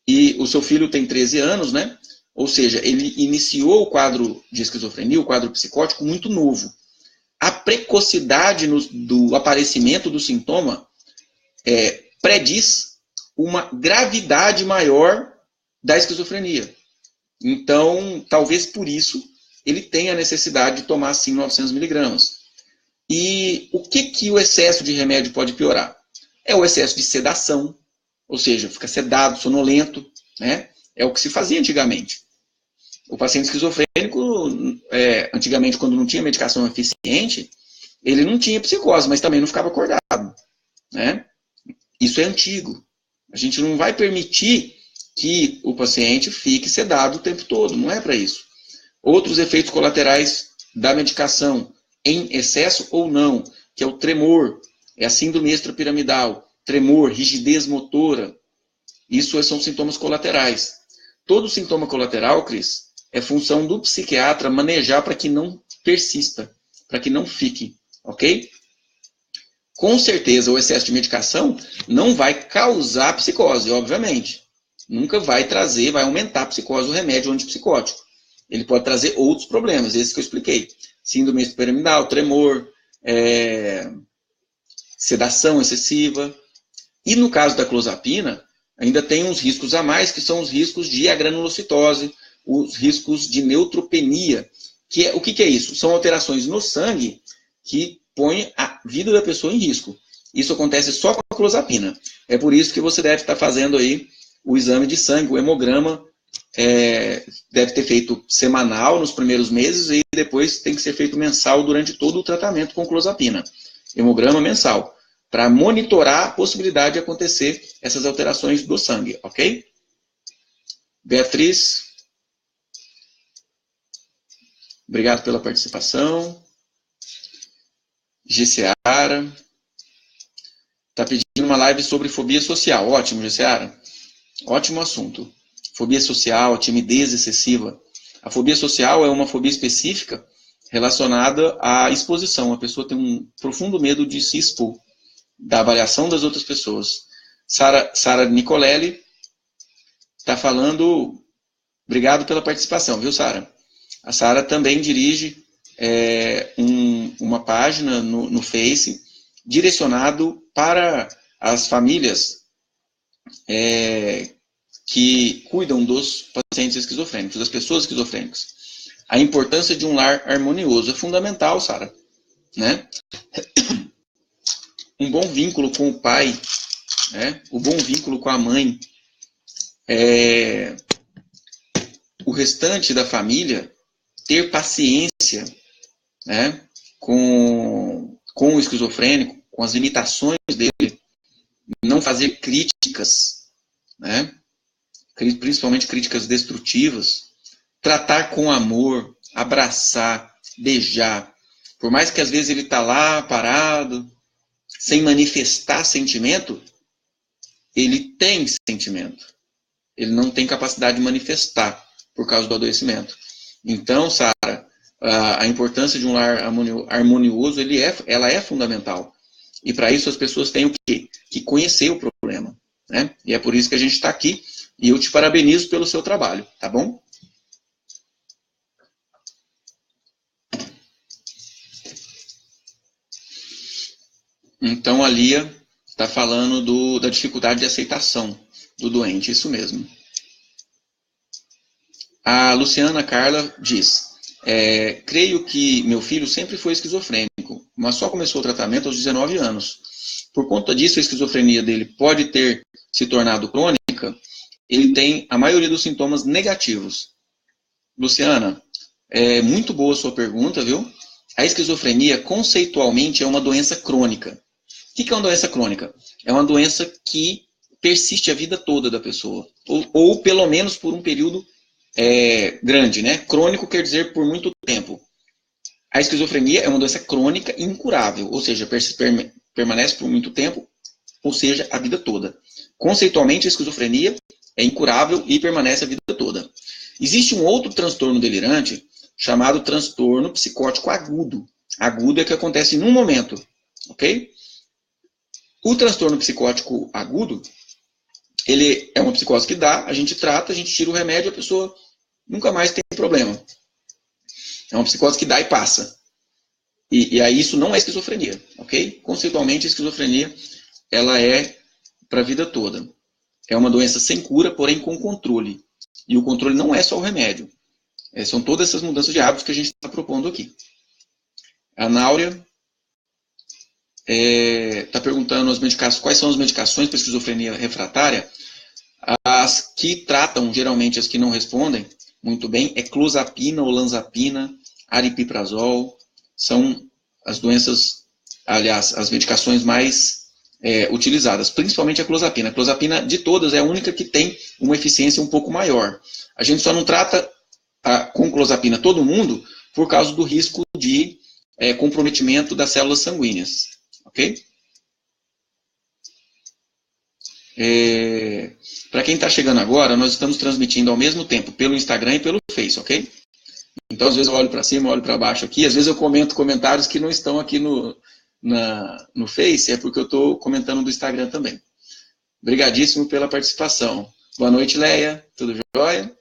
e o seu filho tem 13 anos, né? Ou seja, ele iniciou o quadro de esquizofrenia, o quadro psicótico, muito novo. A precocidade do aparecimento do sintoma prediz uma gravidade maior da esquizofrenia. Então, talvez por isso, ele tenha a necessidade de tomar, sim, 900 miligramas. E o que o excesso de remédio pode piorar? É o excesso de sedação, ou seja, fica sedado, sonolento, né? É o que se fazia antigamente. O paciente esquizofrênico, antigamente, quando não tinha medicação eficiente, ele não tinha psicose, mas também não ficava acordado, né? Isso é antigo. A gente não vai permitir que o paciente fique sedado o tempo todo, não é para isso. Outros efeitos colaterais da medicação, em excesso ou não, que é o tremor, é a síndrome extrapiramidal, tremor, rigidez motora, isso são sintomas colaterais. Todo sintoma colateral, Cris, é função do psiquiatra manejar para que não persista, para que não fique, ok? Com certeza, o excesso de medicação não vai causar psicose, obviamente. Nunca vai trazer, vai aumentar a psicose, o remédio antipsicótico. Ele pode trazer outros problemas, esses que eu expliquei. Síndrome extrapiramidal, tremor, sedação excessiva. E no caso da clozapina, ainda tem uns riscos a mais, que são os riscos de agranulocitose, os riscos de neutropenia. O que é isso? São alterações no sangue que põem a vida da pessoa em risco. Isso acontece só com a clozapina. É por isso que você deve estar fazendo aí o exame de sangue, o hemograma, deve ter feito semanal nos primeiros meses e depois tem que ser feito mensal durante todo o tratamento com clozapina. Hemograma mensal, para monitorar a possibilidade de acontecer essas alterações do sangue, ok? Beatriz, obrigado pela participação. Gessiara, está pedindo uma live sobre fobia social. Ótimo, Gessiara. Ótimo assunto. Fobia social, timidez excessiva. A fobia social é uma fobia específica relacionada à exposição. A pessoa tem um profundo medo de se expor, da avaliação das outras pessoas. Sara Nicolelli está falando... Obrigado pela participação, viu, Sara? A Sara também dirige uma página no Face direcionado para as famílias que cuidam dos pacientes esquizofrênicos, das pessoas esquizofrênicas. A importância de um lar harmonioso é fundamental, Sara, né? Um bom vínculo com o pai, né? O bom vínculo com a mãe, o restante da família ter paciência, né? com o esquizofrênico, com as limitações dele, não fazer críticas, né? Principalmente críticas destrutivas, tratar com amor, abraçar, beijar. Por mais que às vezes ele está lá parado, sem manifestar sentimento, ele tem sentimento. Ele não tem capacidade de manifestar por causa do adoecimento. Então, Sara, a importância de um lar harmonioso, ela é fundamental. E para isso as pessoas têm o quê? Que conhecer o problema, né? E é por isso que a gente está aqui. E eu te parabenizo pelo seu trabalho, tá bom? Então a Lia está falando da dificuldade de aceitação do doente, isso mesmo. A Luciana Carla diz, creio que meu filho sempre foi esquizofrênico, mas só começou o tratamento aos 19 anos. Por conta disso, a esquizofrenia dele pode ter se tornado crônica. Ele tem a maioria dos sintomas negativos. Luciana, muito boa a sua pergunta, viu? A esquizofrenia, conceitualmente, é uma doença crônica. O que é uma doença crônica? É uma doença que persiste a vida toda da pessoa. Ou pelo menos por um período grande, né? Crônico quer dizer por muito tempo. A esquizofrenia é uma doença crônica e incurável, ou seja, permanece por muito tempo, ou seja, a vida toda. Conceitualmente, a esquizofrenia é incurável e permanece a vida toda. Existe um outro transtorno delirante chamado transtorno psicótico agudo. Agudo é que acontece num momento, ok? O transtorno psicótico agudo, ele é uma psicose que dá, a gente trata, a gente tira o remédio, a pessoa nunca mais tem problema. É uma psicose que dá e passa. E aí isso não é esquizofrenia, ok? Conceitualmente, a esquizofrenia, ela é para a vida toda. É uma doença sem cura, porém com controle. E o controle não é só o remédio. São todas essas mudanças de hábitos que a gente está propondo aqui. A Náurea está perguntando quais são as medicações para esquizofrenia refratária. As que tratam, geralmente as que não respondem muito bem, é clozapina, olanzapina, aripiprazol. São as doenças, aliás, as medicações mais utilizadas, principalmente a clozapina. A clozapina, de todas, é a única que tem uma eficiência um pouco maior. A gente só não trata com clozapina todo mundo por causa do risco de comprometimento das células sanguíneas. Ok? Para quem está chegando agora, nós estamos transmitindo ao mesmo tempo pelo Instagram e pelo Face, ok? Então, às vezes eu olho para cima, olho para baixo aqui, às vezes eu comento comentários que não estão aqui no Face, é porque eu estou comentando do Instagram também. Obrigadíssimo pela participação. Boa noite, Leia. Tudo jóia?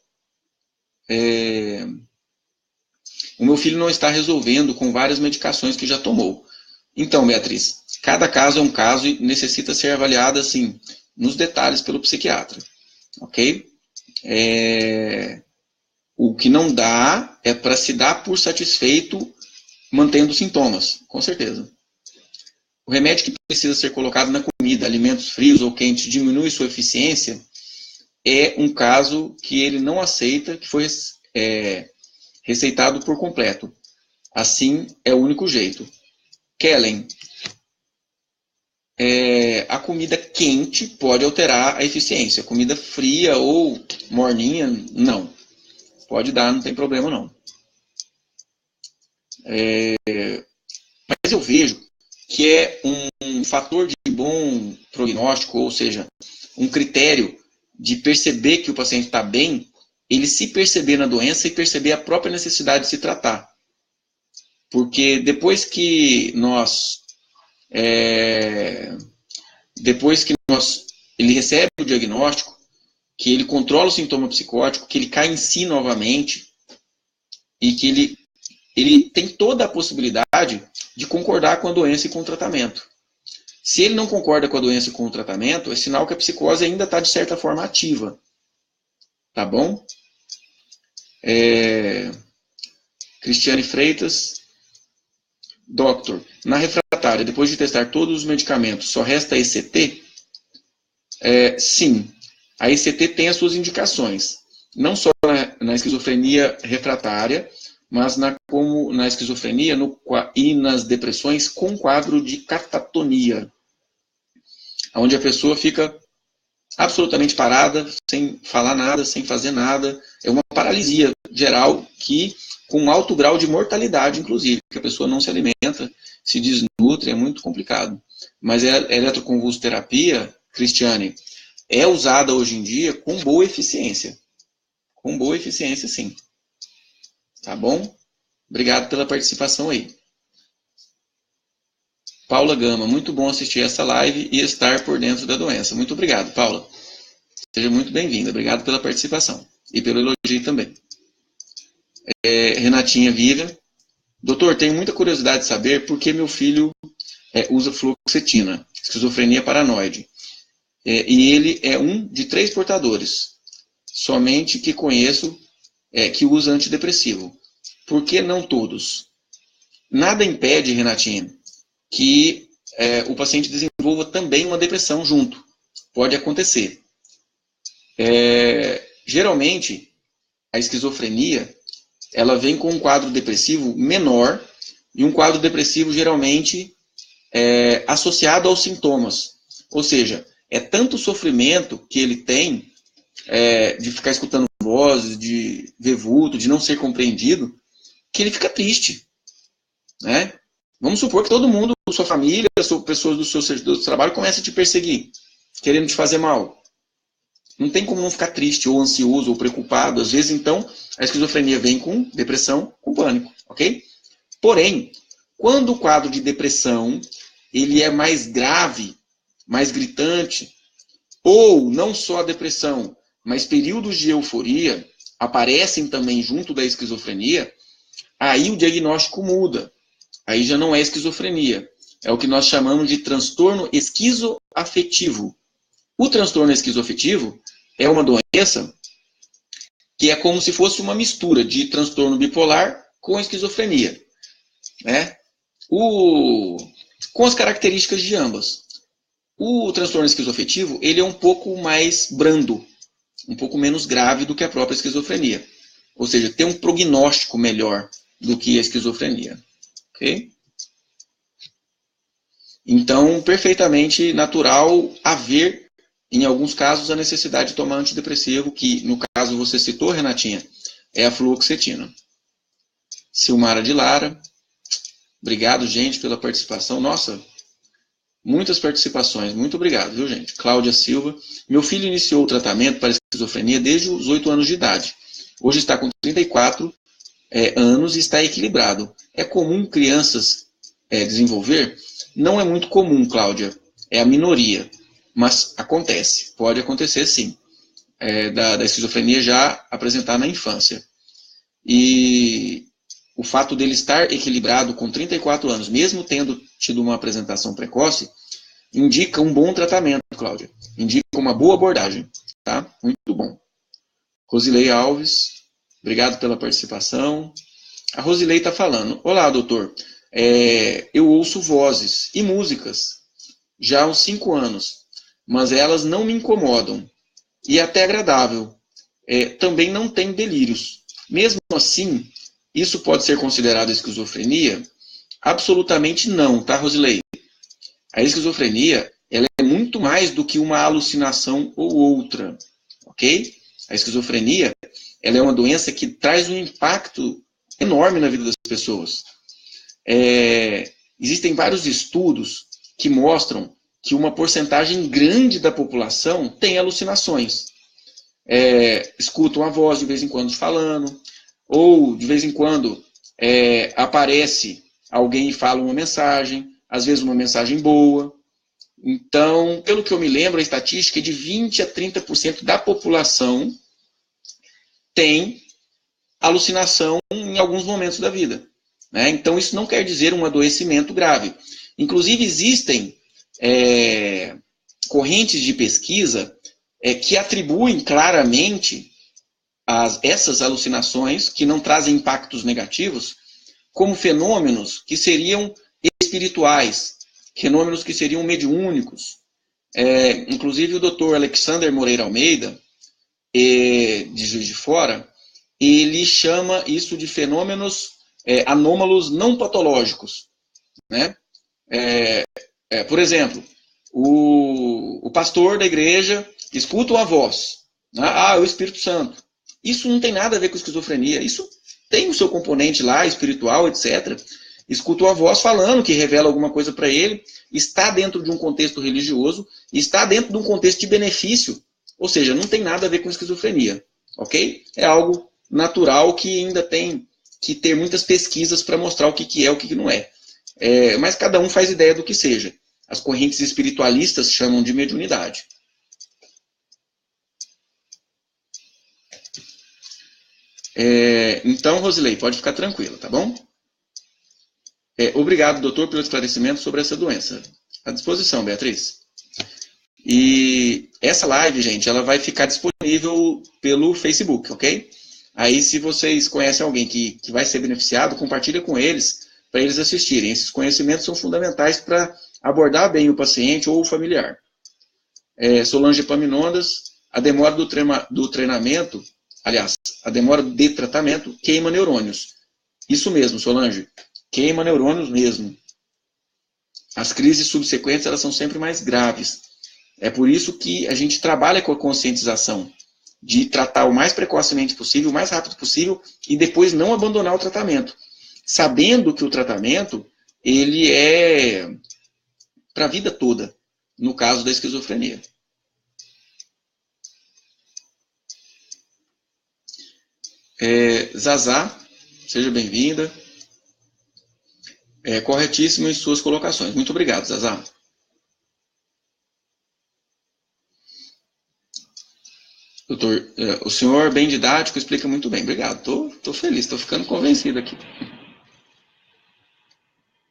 O meu filho não está resolvendo com várias medicações que já tomou. Então, Beatriz, cada caso é um caso e necessita ser avaliado assim, nos detalhes pelo psiquiatra. Ok? O que não dá é para se dar por satisfeito mantendo sintomas, com certeza. O remédio que precisa ser colocado na comida, alimentos frios ou quentes, diminui sua eficiência, é um caso que ele não aceita, que foi receitado por completo. Assim é o único jeito. Kellen, a comida quente pode alterar a eficiência. Comida fria ou morninha, não. Pode dar, não tem problema não. Mas eu vejo que é um fator de bom prognóstico, ou seja, um critério de perceber que o paciente está bem, ele se perceber na doença e perceber a própria necessidade de se tratar. Porque depois que ele recebe o diagnóstico, que ele controla o sintoma psicótico, que ele cai em si novamente, e que ele tem toda a possibilidade de concordar com a doença e com o tratamento. Se ele não concorda com a doença e com o tratamento, é sinal que a psicose ainda está, de certa forma, ativa. Tá bom? Cristiane Freitas. Doctor, na refratária, depois de testar todos os medicamentos, só resta a ECT? Sim. A ECT tem as suas indicações. Não só na esquizofrenia refratária, mas como na esquizofrenia e nas depressões com quadro de catatonia, onde a pessoa fica absolutamente parada, sem falar nada, sem fazer nada. É uma paralisia geral que, com alto grau de mortalidade, inclusive, que a pessoa não se alimenta, se desnutre, é muito complicado. Mas a eletroconvulsoterapia, Cristiane, é usada hoje em dia com boa eficiência. Com boa eficiência, sim. Tá bom? Obrigado pela participação aí. Paula Gama, muito bom assistir essa live e estar por dentro da doença. Muito obrigado, Paula. Seja muito bem-vinda. Obrigado pela participação e pelo elogio também. Renatinha Vivian. Doutor, tenho muita curiosidade de saber por que meu filho usa fluoxetina, esquizofrenia paranoide. E ele é um de 3 portadores, somente que conheço que usa antidepressivo. Por que não todos? Nada impede, Renatinha, que o paciente desenvolva também uma depressão junto. Pode acontecer. Geralmente, a esquizofrenia ela vem com um quadro depressivo menor e um quadro depressivo geralmente associado aos sintomas. Ou seja, é tanto sofrimento que ele tem de ficar escutando vozes, de ver vulto, de não ser compreendido, que ele fica triste. né? Vamos supor que todo mundo, sua família, pessoas do seu trabalho comecem a te perseguir, querendo te fazer mal. Não tem como não ficar triste, ou ansioso, ou preocupado. Às vezes, então, a esquizofrenia vem com depressão, com pânico, ok? Porém, quando o quadro de depressão ele é mais grave, mais gritante, ou não só a depressão, mas períodos de euforia aparecem também junto da esquizofrenia, aí o diagnóstico muda. Aí já não é esquizofrenia. É o que nós chamamos de transtorno esquizoafetivo. O transtorno esquizoafetivo é uma doença que é como se fosse uma mistura de transtorno bipolar com esquizofrenia, né? Com as características de ambas. O transtorno esquizoafetivo ele é um pouco mais brando, um pouco menos grave do que a própria esquizofrenia. Ou seja, tem um prognóstico melhor do que a esquizofrenia. Ok? Então, perfeitamente natural haver, em alguns casos, a necessidade de tomar antidepressivo, que, no caso, você citou, Renatinha, é a fluoxetina. Silmara de Lara, obrigado, gente, pela participação. Nossa, muitas participações, muito obrigado, viu, gente? Cláudia Silva, meu filho iniciou o tratamento para esquizofrenia desde os 8 anos de idade. Hoje está com 34 anos e está equilibrado. É comum crianças desenvolver? Não é muito comum, Cláudia. É a minoria. Mas acontece. Pode acontecer, sim. Da esquizofrenia já apresentar na infância. E o fato dele estar equilibrado com 34 anos, mesmo tendo tido uma apresentação precoce, indica um bom tratamento, Cláudia. Indica uma boa abordagem. Tá? Muito bom. Rosilei Alves, obrigado pela participação. A Rosilei está falando. Olá, doutor. Eu ouço vozes e músicas já há uns 5 anos, mas elas não me incomodam e é até agradável. Também não tenho delírios. Mesmo assim, isso pode ser considerado esquizofrenia? Absolutamente não, tá, Rosilei? A esquizofrenia ela é muito mais do que uma alucinação ou outra, ok? A esquizofrenia ela é uma doença que traz um impacto enorme na vida das pessoas. Existem vários estudos que mostram que uma porcentagem grande da população tem alucinações. Escutam a voz de vez em quando falando, ou de vez em quando aparece alguém e fala uma mensagem, às vezes uma mensagem boa. Então, pelo que eu me lembro, a estatística é de 20 a 30% da população tem alucinação em alguns momentos da vida. Né? Então, isso não quer dizer um adoecimento grave. Inclusive, existem correntes de pesquisa que atribuem claramente essas alucinações, que não trazem impactos negativos, como fenômenos que seriam espirituais, fenômenos que seriam mediúnicos. Inclusive, o Dr. Alexander Moreira Almeida, de Juiz de Fora, ele chama isso de fenômenos anômalos não patológicos. Né? Por exemplo, o pastor da igreja escuta uma voz. Né? É o Espírito Santo. Isso não tem nada a ver com esquizofrenia. Isso tem o seu componente lá, espiritual, etc. Escuta uma voz falando que revela alguma coisa para ele, está dentro de um contexto religioso, está dentro de um contexto de benefício. Ou seja, não tem nada a ver com esquizofrenia. Ok? É algo natural que ainda tem que ter muitas pesquisas para mostrar o que é e o que não é. Mas cada um faz ideia do que seja. As correntes espiritualistas chamam de mediunidade. Então, Rosilei, pode ficar tranquila, tá bom? Obrigado, doutor, pelo esclarecimento sobre essa doença. À disposição, Beatriz. E essa live, gente, ela vai ficar disponível pelo Facebook, ok? Aí, se vocês conhecem alguém que vai ser beneficiado, compartilha com eles, para eles assistirem. Esses conhecimentos são fundamentais para abordar bem o paciente ou o familiar. Solange Epaminondas, a demora do treinamento, aliás, a demora de tratamento queima neurônios. Isso mesmo, Solange, queima neurônios mesmo. As crises subsequentes, elas são sempre mais graves. É por isso que a gente trabalha com a conscientização, de tratar o mais precocemente possível, o mais rápido possível, e depois não abandonar o tratamento. sabendo que o tratamento ele é para a vida toda, no caso da esquizofrenia. Zazá, seja bem-vinda. Corretíssimo em suas colocações. Muito obrigado, Zazá. Doutor, o senhor, bem didático, explica muito bem. Obrigado. Tô feliz, estou ficando convencido aqui.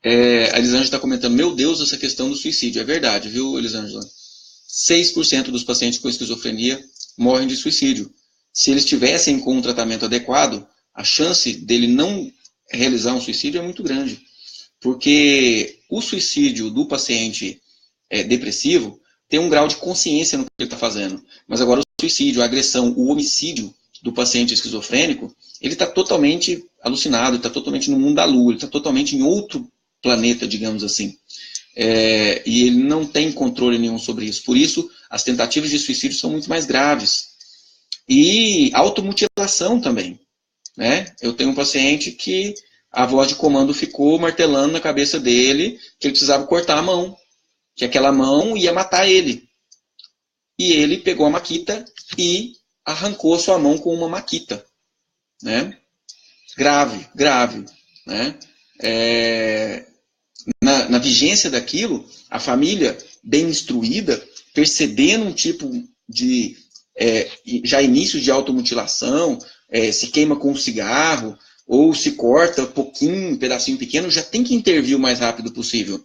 A Elisângela está comentando, meu Deus, essa questão do suicídio. É verdade, viu, Elisângela? 6% dos pacientes com esquizofrenia morrem de suicídio. Se eles tivessem com um tratamento adequado, a chance dele não realizar um suicídio é muito grande. Porque o suicídio do paciente depressivo tem um grau de consciência no que ele está fazendo. Mas agora o suicídio, a agressão, o homicídio do paciente esquizofrênico, ele está totalmente alucinado, ele está totalmente no mundo da lua, ele está totalmente em outro planeta, digamos assim. E ele não tem controle nenhum sobre isso. Por isso, as tentativas de suicídio são muito mais graves. E automutilação também. Né? Eu tenho um paciente que a voz de comando ficou martelando na cabeça dele que ele precisava cortar a mão, que aquela mão ia matar ele. E ele pegou a maquita e arrancou a sua mão com uma maquita. Né? Grave, grave. Né? Na vigência daquilo, a família bem instruída, percebendo um tipo de já início de automutilação, se queima com um cigarro, ou se corta um pedacinho pequeno, já tem que intervir o mais rápido possível.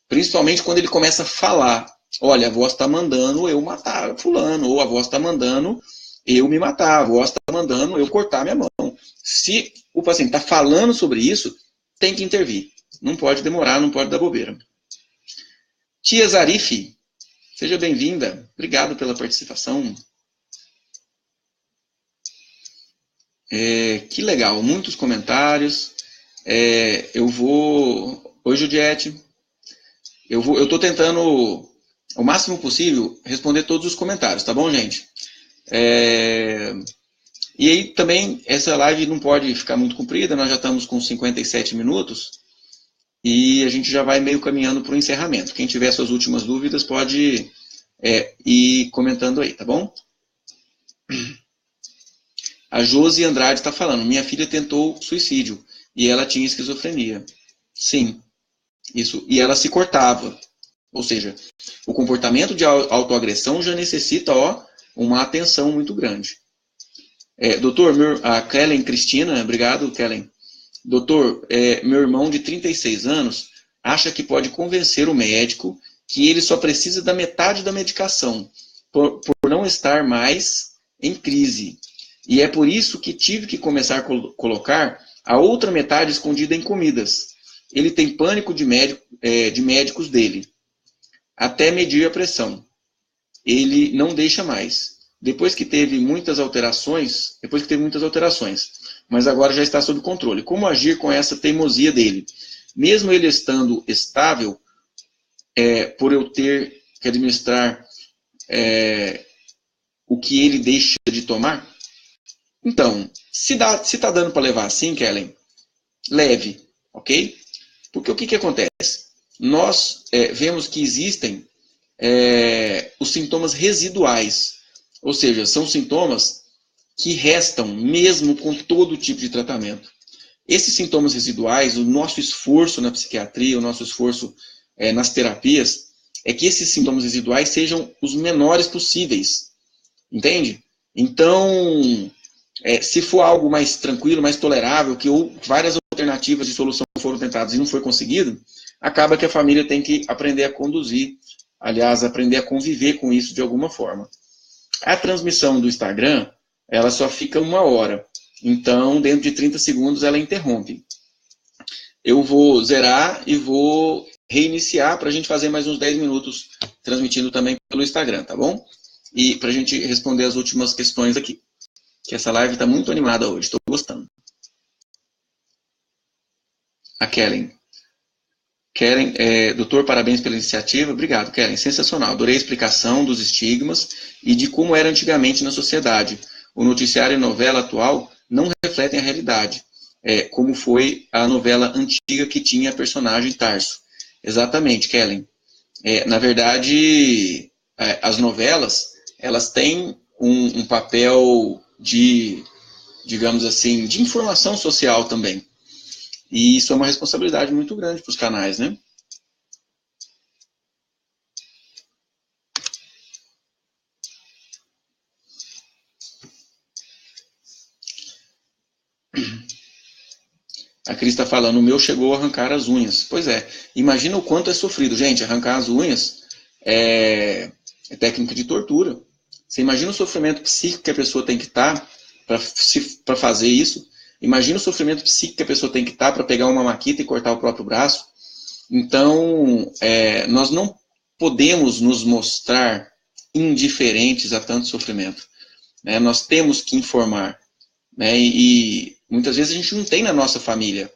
Principalmente quando ele começa a falar, olha, a voz está mandando eu matar fulano, ou a voz está mandando eu me matar, a voz está mandando eu cortar minha mão. Se o paciente está falando sobre isso, tem que intervir. Não pode demorar, não pode dar bobeira. Tia Zarife, seja bem-vinda. Obrigado pela participação. Que legal, muitos comentários. Oi, Juliette. Eu estou tentando, o máximo possível, responder todos os comentários, tá bom, gente? E aí também, essa live não pode ficar muito comprida, nós já estamos com 57 minutos. E a gente já vai meio caminhando para o encerramento. Quem tiver suas últimas dúvidas pode ir comentando aí, tá bom? A Josi Andrade está falando, minha filha tentou suicídio e ela tinha esquizofrenia. Sim, isso. E ela se cortava. Ou seja, o comportamento de autoagressão já necessita uma atenção muito grande. Doutor, a Kellen Cristina, obrigado, Kellen. Doutor, meu irmão de 36 anos acha que pode convencer o médico que ele só precisa da metade da medicação, por não estar mais em crise. E é por isso que tive que começar a colocar a outra metade escondida em comidas. Ele tem pânico de médicos dele. Até medir a pressão. Ele não deixa mais. Depois que teve muitas alterações, mas agora já está sob controle. Como agir com essa teimosia dele? Mesmo ele estando estável, por eu ter que administrar o que ele deixa de tomar? Então, se está dando para levar assim, Kellen, leve, ok? Porque o que acontece? Nós vemos que existem os sintomas residuais, ou seja, são sintomas que restam mesmo com todo tipo de tratamento. Esses sintomas residuais, o nosso esforço na psiquiatria, o nosso esforço nas terapias, é que esses sintomas residuais sejam os menores possíveis, entende? Então, se for algo mais tranquilo, mais tolerável, que várias alternativas de solução foram tentadas e não foi conseguido, acaba que a família tem que aprender a conduzir, aliás, aprender a conviver com isso de alguma forma. A transmissão do Instagram, ela só fica 1 hora, então dentro de 30 segundos ela interrompe. Eu vou zerar e vou reiniciar para a gente fazer mais uns 10 minutos transmitindo também pelo Instagram, tá bom? E para a gente responder as últimas questões aqui. Que essa live está muito animada hoje, estou gostando. A Kellen. Kellen, doutor, parabéns pela iniciativa. Obrigado, Kellen. Sensacional. Adorei a explicação dos estigmas e de como era antigamente na sociedade. O noticiário e a novela atual não refletem a realidade. como foi a novela antiga que tinha a personagem Tarso. Exatamente, Kellen. Na verdade, as novelas, elas têm um papel de, digamos assim, de informação social também. E isso é uma responsabilidade muito grande para os canais, né? A Cris está falando, o meu chegou a arrancar as unhas. Pois é, imagina o quanto é sofrido. Gente, arrancar as unhas é técnica de tortura. Você imagina o sofrimento psíquico que a pessoa tem que estar para fazer isso. Imagina o sofrimento psíquico que a pessoa tem que estar para pegar uma maquita e cortar o próprio braço. Então, nós não podemos nos mostrar indiferentes a tanto sofrimento. Né? Nós temos que informar. Né? E muitas vezes a gente não tem na nossa família,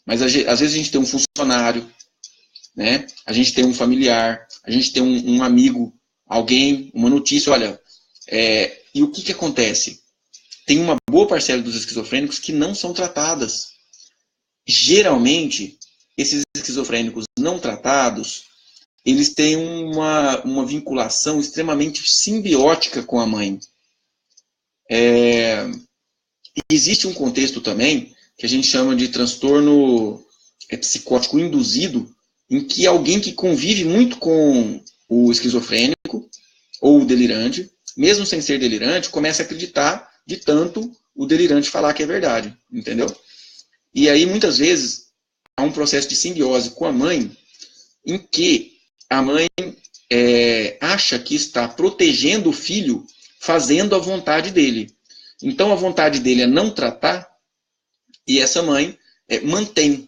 mas às vezes a gente tem um funcionário, né? A gente tem um familiar, a gente tem um amigo, alguém, uma notícia, olha, e o que acontece? Tem uma boa parcela dos esquizofrênicos que não são tratadas. Geralmente, esses esquizofrênicos não tratados, eles têm uma vinculação extremamente simbiótica com a mãe. Existe um contexto também que a gente chama de transtorno psicótico induzido, em que alguém que convive muito com o esquizofrênico ou o delirante, mesmo sem ser delirante, começa a acreditar de tanto o delirante falar que é verdade, entendeu? E aí, muitas vezes, há um processo de simbiose com a mãe, em que a mãe acha que está protegendo o filho fazendo a vontade dele. Então, a vontade dele é não tratar, e essa mãe mantém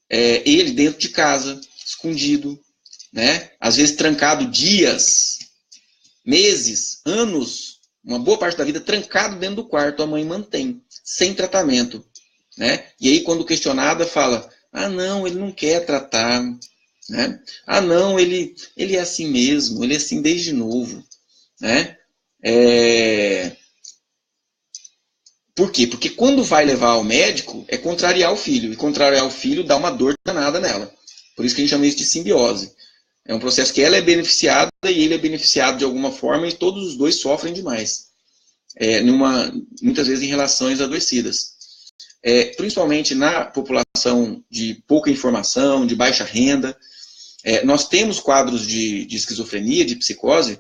ele dentro de casa, escondido, né? Às vezes trancado dias, meses, anos, uma boa parte da vida trancado dentro do quarto, a mãe mantém, sem tratamento. Né? E aí, quando questionada, fala, não, ele não quer tratar. Né? Não, ele é assim mesmo, ele é assim desde novo. Né? Por quê? Porque quando vai levar ao médico, é contrariar o filho. E contrariar o filho dá uma dor danada nela. Por isso que a gente chama isso de simbiose. É um processo que ela é beneficiada e ele é beneficiado de alguma forma e todos os dois sofrem demais. Muitas vezes em relações adoecidas. Principalmente na população de pouca informação, de baixa renda. Nós temos quadros de esquizofrenia, de psicose,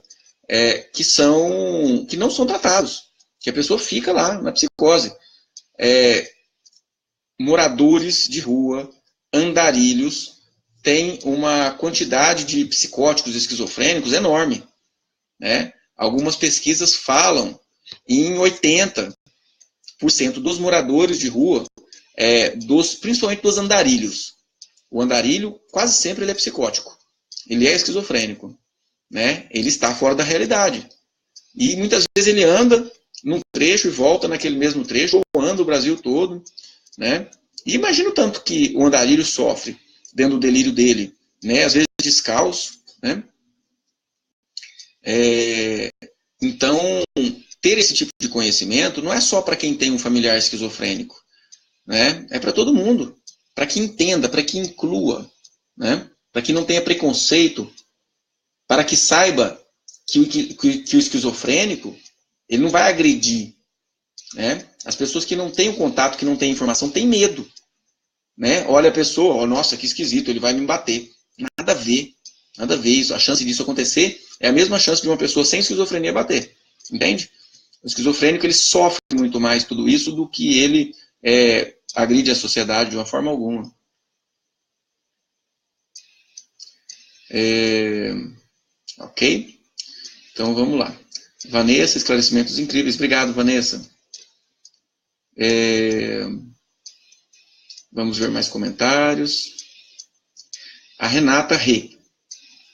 que não são tratados. Que a pessoa fica lá na psicose. Moradores de rua, andarilhos, têm uma quantidade de psicóticos esquizofrênicos enorme. Né? Algumas pesquisas falam em 80% dos moradores de rua, principalmente dos andarilhos. O andarilho, quase sempre, ele é psicótico. Ele é esquizofrênico. Né? Ele está fora da realidade. E muitas vezes ele anda num trecho e volta naquele mesmo trecho, ou anda o Brasil todo. Né? E imagina o tanto que o andarilho sofre dentro do delírio dele. Né? Às vezes descalço. Né? Então, ter esse tipo de conhecimento não é só para quem tem um familiar esquizofrênico. Né? É para todo mundo. Para que entenda, para que inclua. Né? Para que não tenha preconceito. Para que saiba que o esquizofrênico ele não vai agredir. Né? As pessoas que não têm o contato, que não têm informação, têm medo. Né? Olha a pessoa, nossa, que esquisito, ele vai me bater. Nada a ver. Nada a ver isso. A chance disso acontecer é a mesma chance de uma pessoa sem esquizofrenia bater. Entende? O esquizofrênico ele sofre muito mais tudo isso do que ele agride a sociedade de uma forma alguma. Ok? Então vamos lá. Vanessa, esclarecimentos incríveis. Obrigado, Vanessa. Vamos ver mais comentários. A Renata Rê.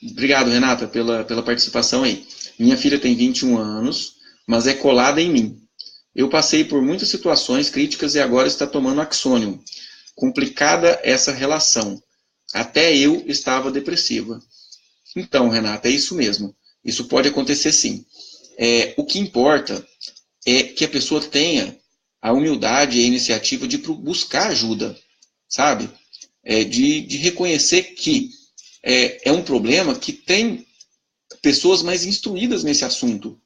Obrigado, Renata, pela participação aí. Minha filha tem 21 anos, mas é colada em mim. Eu passei por muitas situações críticas e agora está tomando Axonium. Complicada essa relação. Até eu estava depressiva. Então, Renata, é isso mesmo. Isso pode acontecer sim. O que importa é que a pessoa tenha a humildade e a iniciativa de buscar ajuda, sabe? De reconhecer que é um problema que tem pessoas mais instruídas nesse assunto.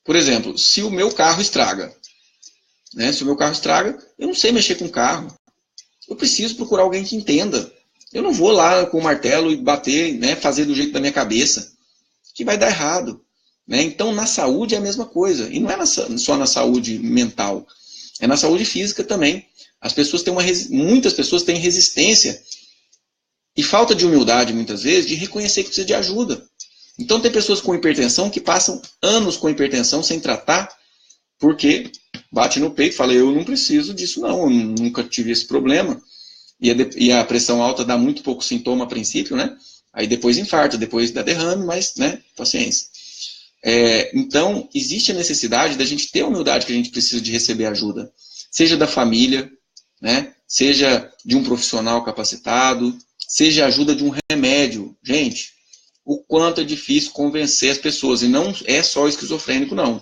Por exemplo, se o meu carro estraga, né? Se o meu carro estraga, eu não sei mexer com o carro. Eu preciso procurar alguém que entenda. Eu não vou lá com o martelo e bater, né, fazer do jeito da minha cabeça, que vai dar errado. Né? Então, na saúde é a mesma coisa. E não é só na saúde mental, é na saúde física também. As pessoas têm muitas pessoas têm resistência e falta de humildade, muitas vezes, de reconhecer que precisa de ajuda. Então, tem pessoas com hipertensão que passam anos com hipertensão sem tratar, porque bate no peito e fala, eu não preciso disso não, eu nunca tive esse problema. E a pressão alta dá muito pouco sintoma a princípio, né? Aí depois infarta, depois dá derrame, mas, né, paciência. Então, existe a necessidade da gente ter a humildade que a gente precisa de receber ajuda. Seja da família, né? Seja de um profissional capacitado, seja a ajuda de um remédio. Gente, o quanto é difícil convencer as pessoas, e não é só o esquizofrênico, não.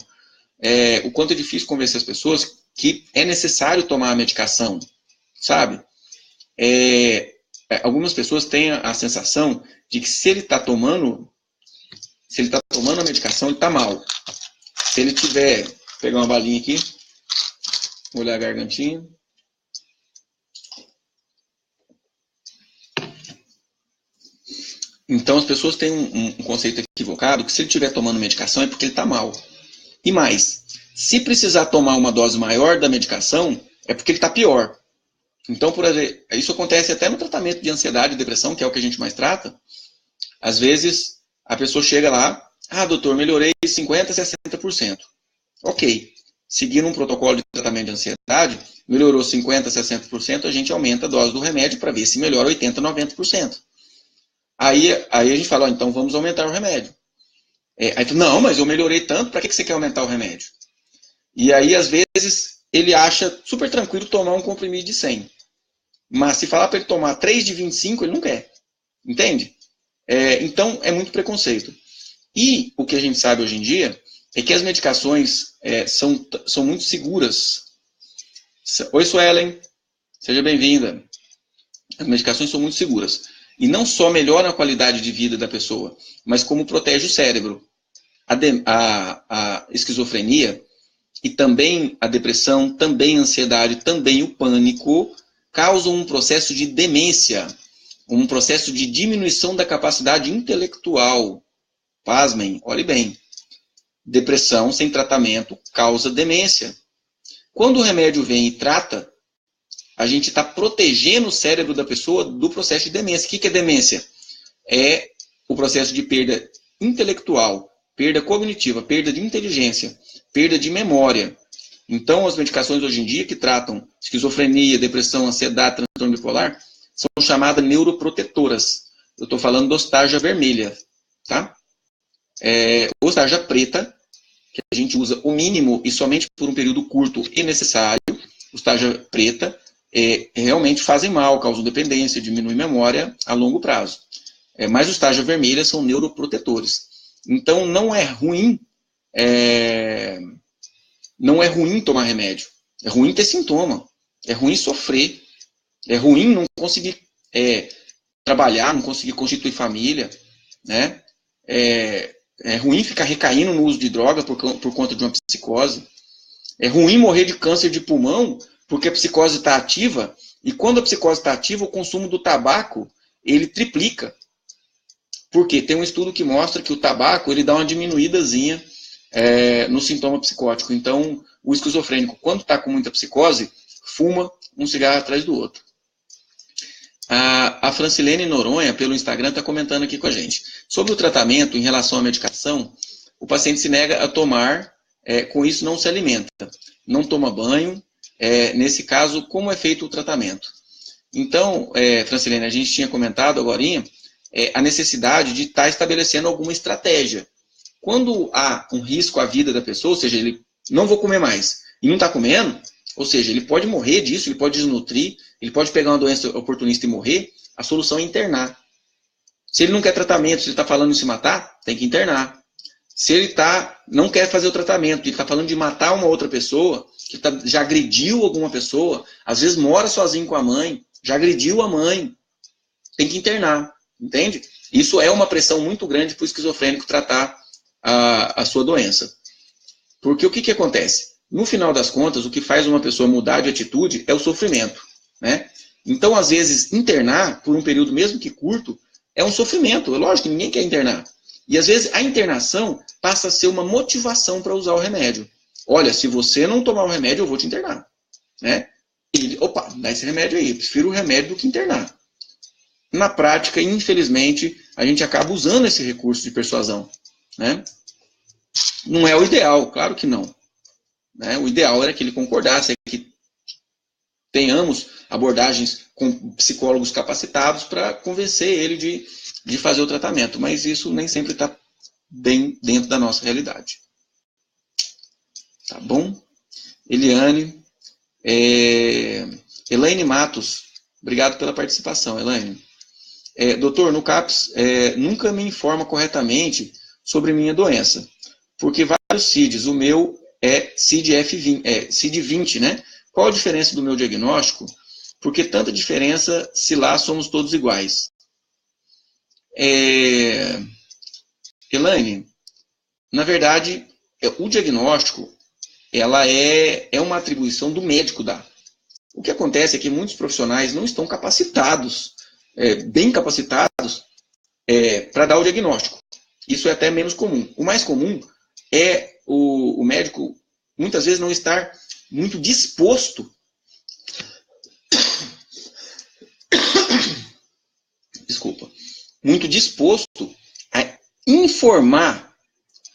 O quanto é difícil convencer as pessoas que é necessário tomar a medicação, sabe? Algumas pessoas têm a sensação de que se ele está tomando a medicação, ele está mal. Se ele tiver, vou pegar uma balinha aqui, olhar a gargantinha. Então as pessoas têm um conceito equivocado que se ele estiver tomando medicação é porque ele está mal. E mais, se precisar tomar uma dose maior da medicação, é porque ele está pior. Então, por exemplo, isso acontece até no tratamento de ansiedade e depressão, que é o que a gente mais trata. Às vezes, a pessoa chega lá, doutor, melhorei 50%, 60%. Ok, seguindo um protocolo de tratamento de ansiedade, melhorou 50%, 60%, a gente aumenta a dose do remédio para ver se melhora 80%, 90%. Aí a gente fala, então vamos aumentar o remédio. Aí tu, não, mas eu melhorei tanto, para que você quer aumentar o remédio? E aí, às vezes, ele acha super tranquilo tomar um comprimido de 100. Mas se falar para ele tomar 3 de 25, ele não quer. Entende? Então, é muito preconceito. E o que a gente sabe hoje em dia é que as medicações são muito seguras. Oi, Suelen. Seja bem-vinda. As medicações são muito seguras. E não só melhoram a qualidade de vida da pessoa, mas como protege o cérebro. A esquizofrenia e também a depressão, também a ansiedade, também o pânico causam um processo de demência, um processo de diminuição da capacidade intelectual. Pasmem, olhe bem. Depressão sem tratamento causa demência. Quando o remédio vem e trata, a gente está protegendo o cérebro da pessoa do processo de demência. O que é demência? É o processo de perda intelectual, perda cognitiva, perda de inteligência, perda de memória. Então, as medicações hoje em dia que tratam esquizofrenia, depressão, ansiedade, transtorno bipolar, são chamadas neuroprotetoras. Eu estou falando do tarja vermelha, tá? Ou tarja preta, que a gente usa o mínimo e somente por um período curto e necessário. Os tarja preta realmente fazem mal, causam dependência, diminuem memória a longo prazo. Mas os tarja vermelha são neuroprotetores. Então, não é ruim tomar remédio. É ruim ter sintoma. É ruim sofrer. É ruim não conseguir trabalhar, não conseguir constituir família. Né? É ruim ficar recaindo no uso de droga por conta de uma psicose. É ruim morrer de câncer de pulmão porque a psicose está ativa. E quando a psicose está ativa, o consumo do tabaco ele triplica. Porque tem um estudo que mostra que o tabaco ele dá uma diminuídazinha no sintoma psicótico. Então, o esquizofrênico, quando está com muita psicose, fuma um cigarro atrás do outro. A Francilene Noronha, pelo Instagram, está comentando aqui com a gente. Sobre o tratamento em relação à medicação, o paciente se nega a tomar, com isso não se alimenta. Não toma banho. Nesse caso, como é feito o tratamento? Então, Francilene, a gente tinha comentado agorinha a necessidade de estar estabelecendo alguma estratégia. Quando há um risco à vida da pessoa, ou seja, ele não vou comer mais, e não está comendo, ou seja, ele pode morrer disso, ele pode desnutrir, ele pode pegar uma doença oportunista e morrer, a solução é internar. Se ele não quer tratamento, se ele está falando em se matar, tem que internar. Se ele não quer fazer o tratamento, ele está falando de matar uma outra pessoa, que já agrediu alguma pessoa, às vezes mora sozinho com a mãe, já agrediu a mãe, tem que internar, entende? Isso é uma pressão muito grande para o esquizofrênico tratar a sua doença. Porque o que acontece? No final das contas, o que faz uma pessoa mudar de atitude é o sofrimento, né? Então, às vezes, internar por um período mesmo que curto é um sofrimento. É lógico que ninguém quer internar. E, às vezes, a internação passa a ser uma motivação para usar o remédio. Olha, se você não tomar o remédio, eu vou te internar, né? E, opa, dá esse remédio aí. Eu prefiro o remédio do que internar. Na prática, infelizmente, a gente acaba usando esse recurso de persuasão, né? Não é o ideal, claro que não. Né? O ideal era que ele concordasse, que tenhamos abordagens com psicólogos capacitados para convencer ele de fazer o tratamento, mas isso nem sempre está bem dentro da nossa realidade. Tá bom? Eliane. Elaine Matos, obrigado pela participação, Elaine. Doutor, no CAPS nunca me informa corretamente sobre minha doença, porque vários CIDs, o meu é CID-20, né? Qual a diferença do meu diagnóstico? Por que tanta diferença se lá somos todos iguais? Elaine, na verdade, o diagnóstico ela é uma atribuição do médico dar. O que acontece é que muitos profissionais não estão capacitados, bem capacitados, para dar o diagnóstico. Isso é até menos comum. O mais comum é o médico, muitas vezes, não estar muito disposto muito disposto a informar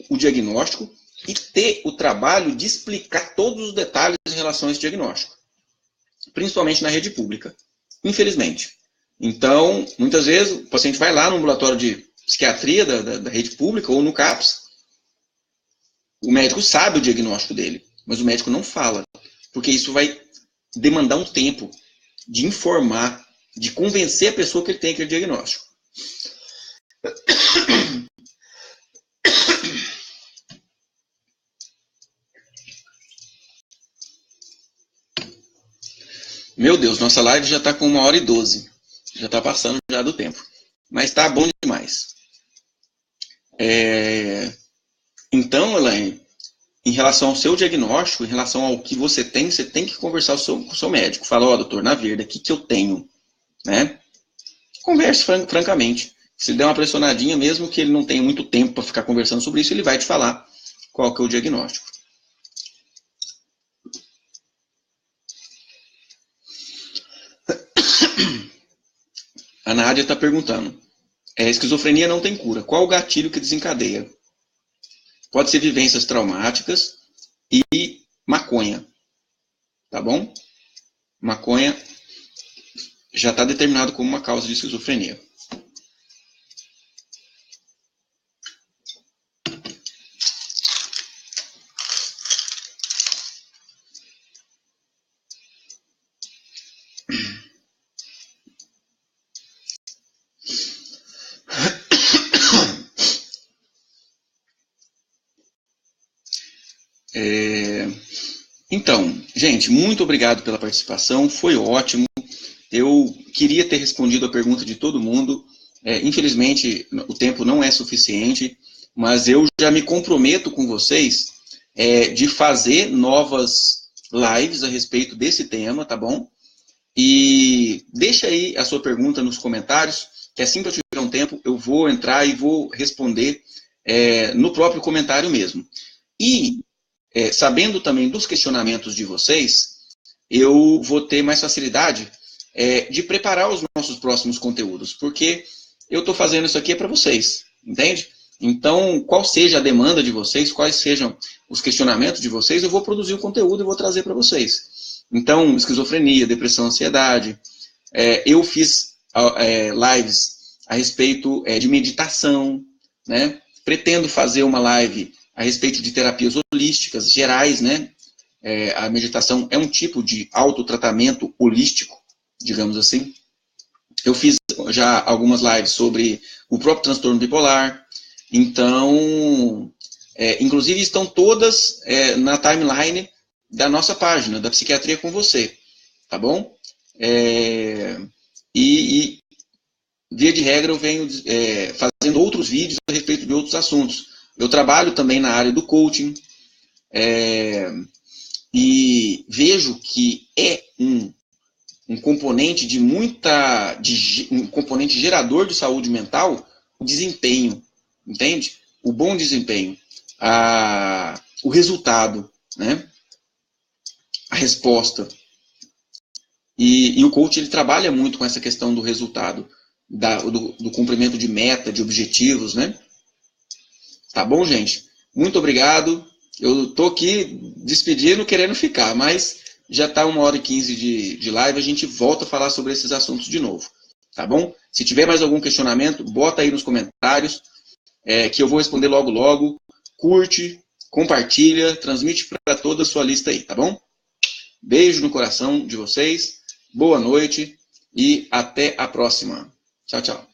o diagnóstico e ter o trabalho de explicar todos os detalhes em relação a esse diagnóstico. Principalmente na rede pública, infelizmente. Então, muitas vezes, o paciente vai lá no ambulatório de psiquiatria da rede pública ou no CAPS, o médico sabe o diagnóstico dele, mas o médico não fala, porque isso vai demandar um tempo de informar, de convencer a pessoa que ele tem aquele diagnóstico. Meu Deus, nossa live já está com 1h12. Já está passando já do tempo. Mas está bom demais. Então, Elaine, em relação ao seu diagnóstico, em relação ao que você tem que conversar com o seu médico. Fala, doutor, na verdade, o que eu tenho? Né? Converse francamente. Se der uma pressionadinha, mesmo que ele não tenha muito tempo para ficar conversando sobre isso, ele vai te falar qual que é o diagnóstico. A Nádia está perguntando. Esquizofrenia não tem cura. Qual o gatilho que desencadeia? Pode ser vivências traumáticas e maconha. Tá bom? Maconha já está determinado como uma causa de esquizofrenia. Então, gente, muito obrigado pela participação, foi ótimo. Eu queria ter respondido a pergunta de todo mundo. Infelizmente, o tempo não é suficiente, mas eu já me comprometo com vocês de fazer novas lives a respeito desse tema, tá bom? E deixa aí a sua pergunta nos comentários, que assim que eu tiver um tempo, eu vou entrar e vou responder no próprio comentário mesmo. E, sabendo também dos questionamentos de vocês, eu vou ter mais facilidade de preparar os nossos próximos conteúdos, porque eu estou fazendo isso aqui para vocês, entende? Então, qual seja a demanda de vocês, quais sejam os questionamentos de vocês, eu vou produzir o conteúdo e vou trazer para vocês. Então, esquizofrenia, depressão, ansiedade. Eu fiz lives a respeito de meditação, né? Pretendo fazer uma live a respeito de terapias holísticas gerais, né? A meditação é um tipo de autotratamento holístico, digamos assim. Eu fiz já algumas lives sobre o próprio transtorno bipolar. Então, inclusive estão todas na timeline da nossa página, da Psiquiatria com Você, tá bom? Via de regra, eu venho fazendo outros vídeos a respeito de outros assuntos. Eu trabalho também na área do coaching, e vejo que é um componente um componente gerador de saúde mental, o desempenho, entende? O bom desempenho, o resultado, né? A resposta. E o coach, ele trabalha muito com essa questão do resultado, do cumprimento de meta, de objetivos, né? Tá bom, gente? Muito obrigado. Eu tô aqui despedindo, querendo ficar, mas já tá 1h15 de live, a gente volta a falar sobre esses assuntos de novo, tá bom? Se tiver mais algum questionamento, bota aí nos comentários, que eu vou responder logo logo. Curte, compartilha, transmite para toda a sua lista aí, tá bom? Beijo no coração de vocês, boa noite e até a próxima. Tchau, tchau.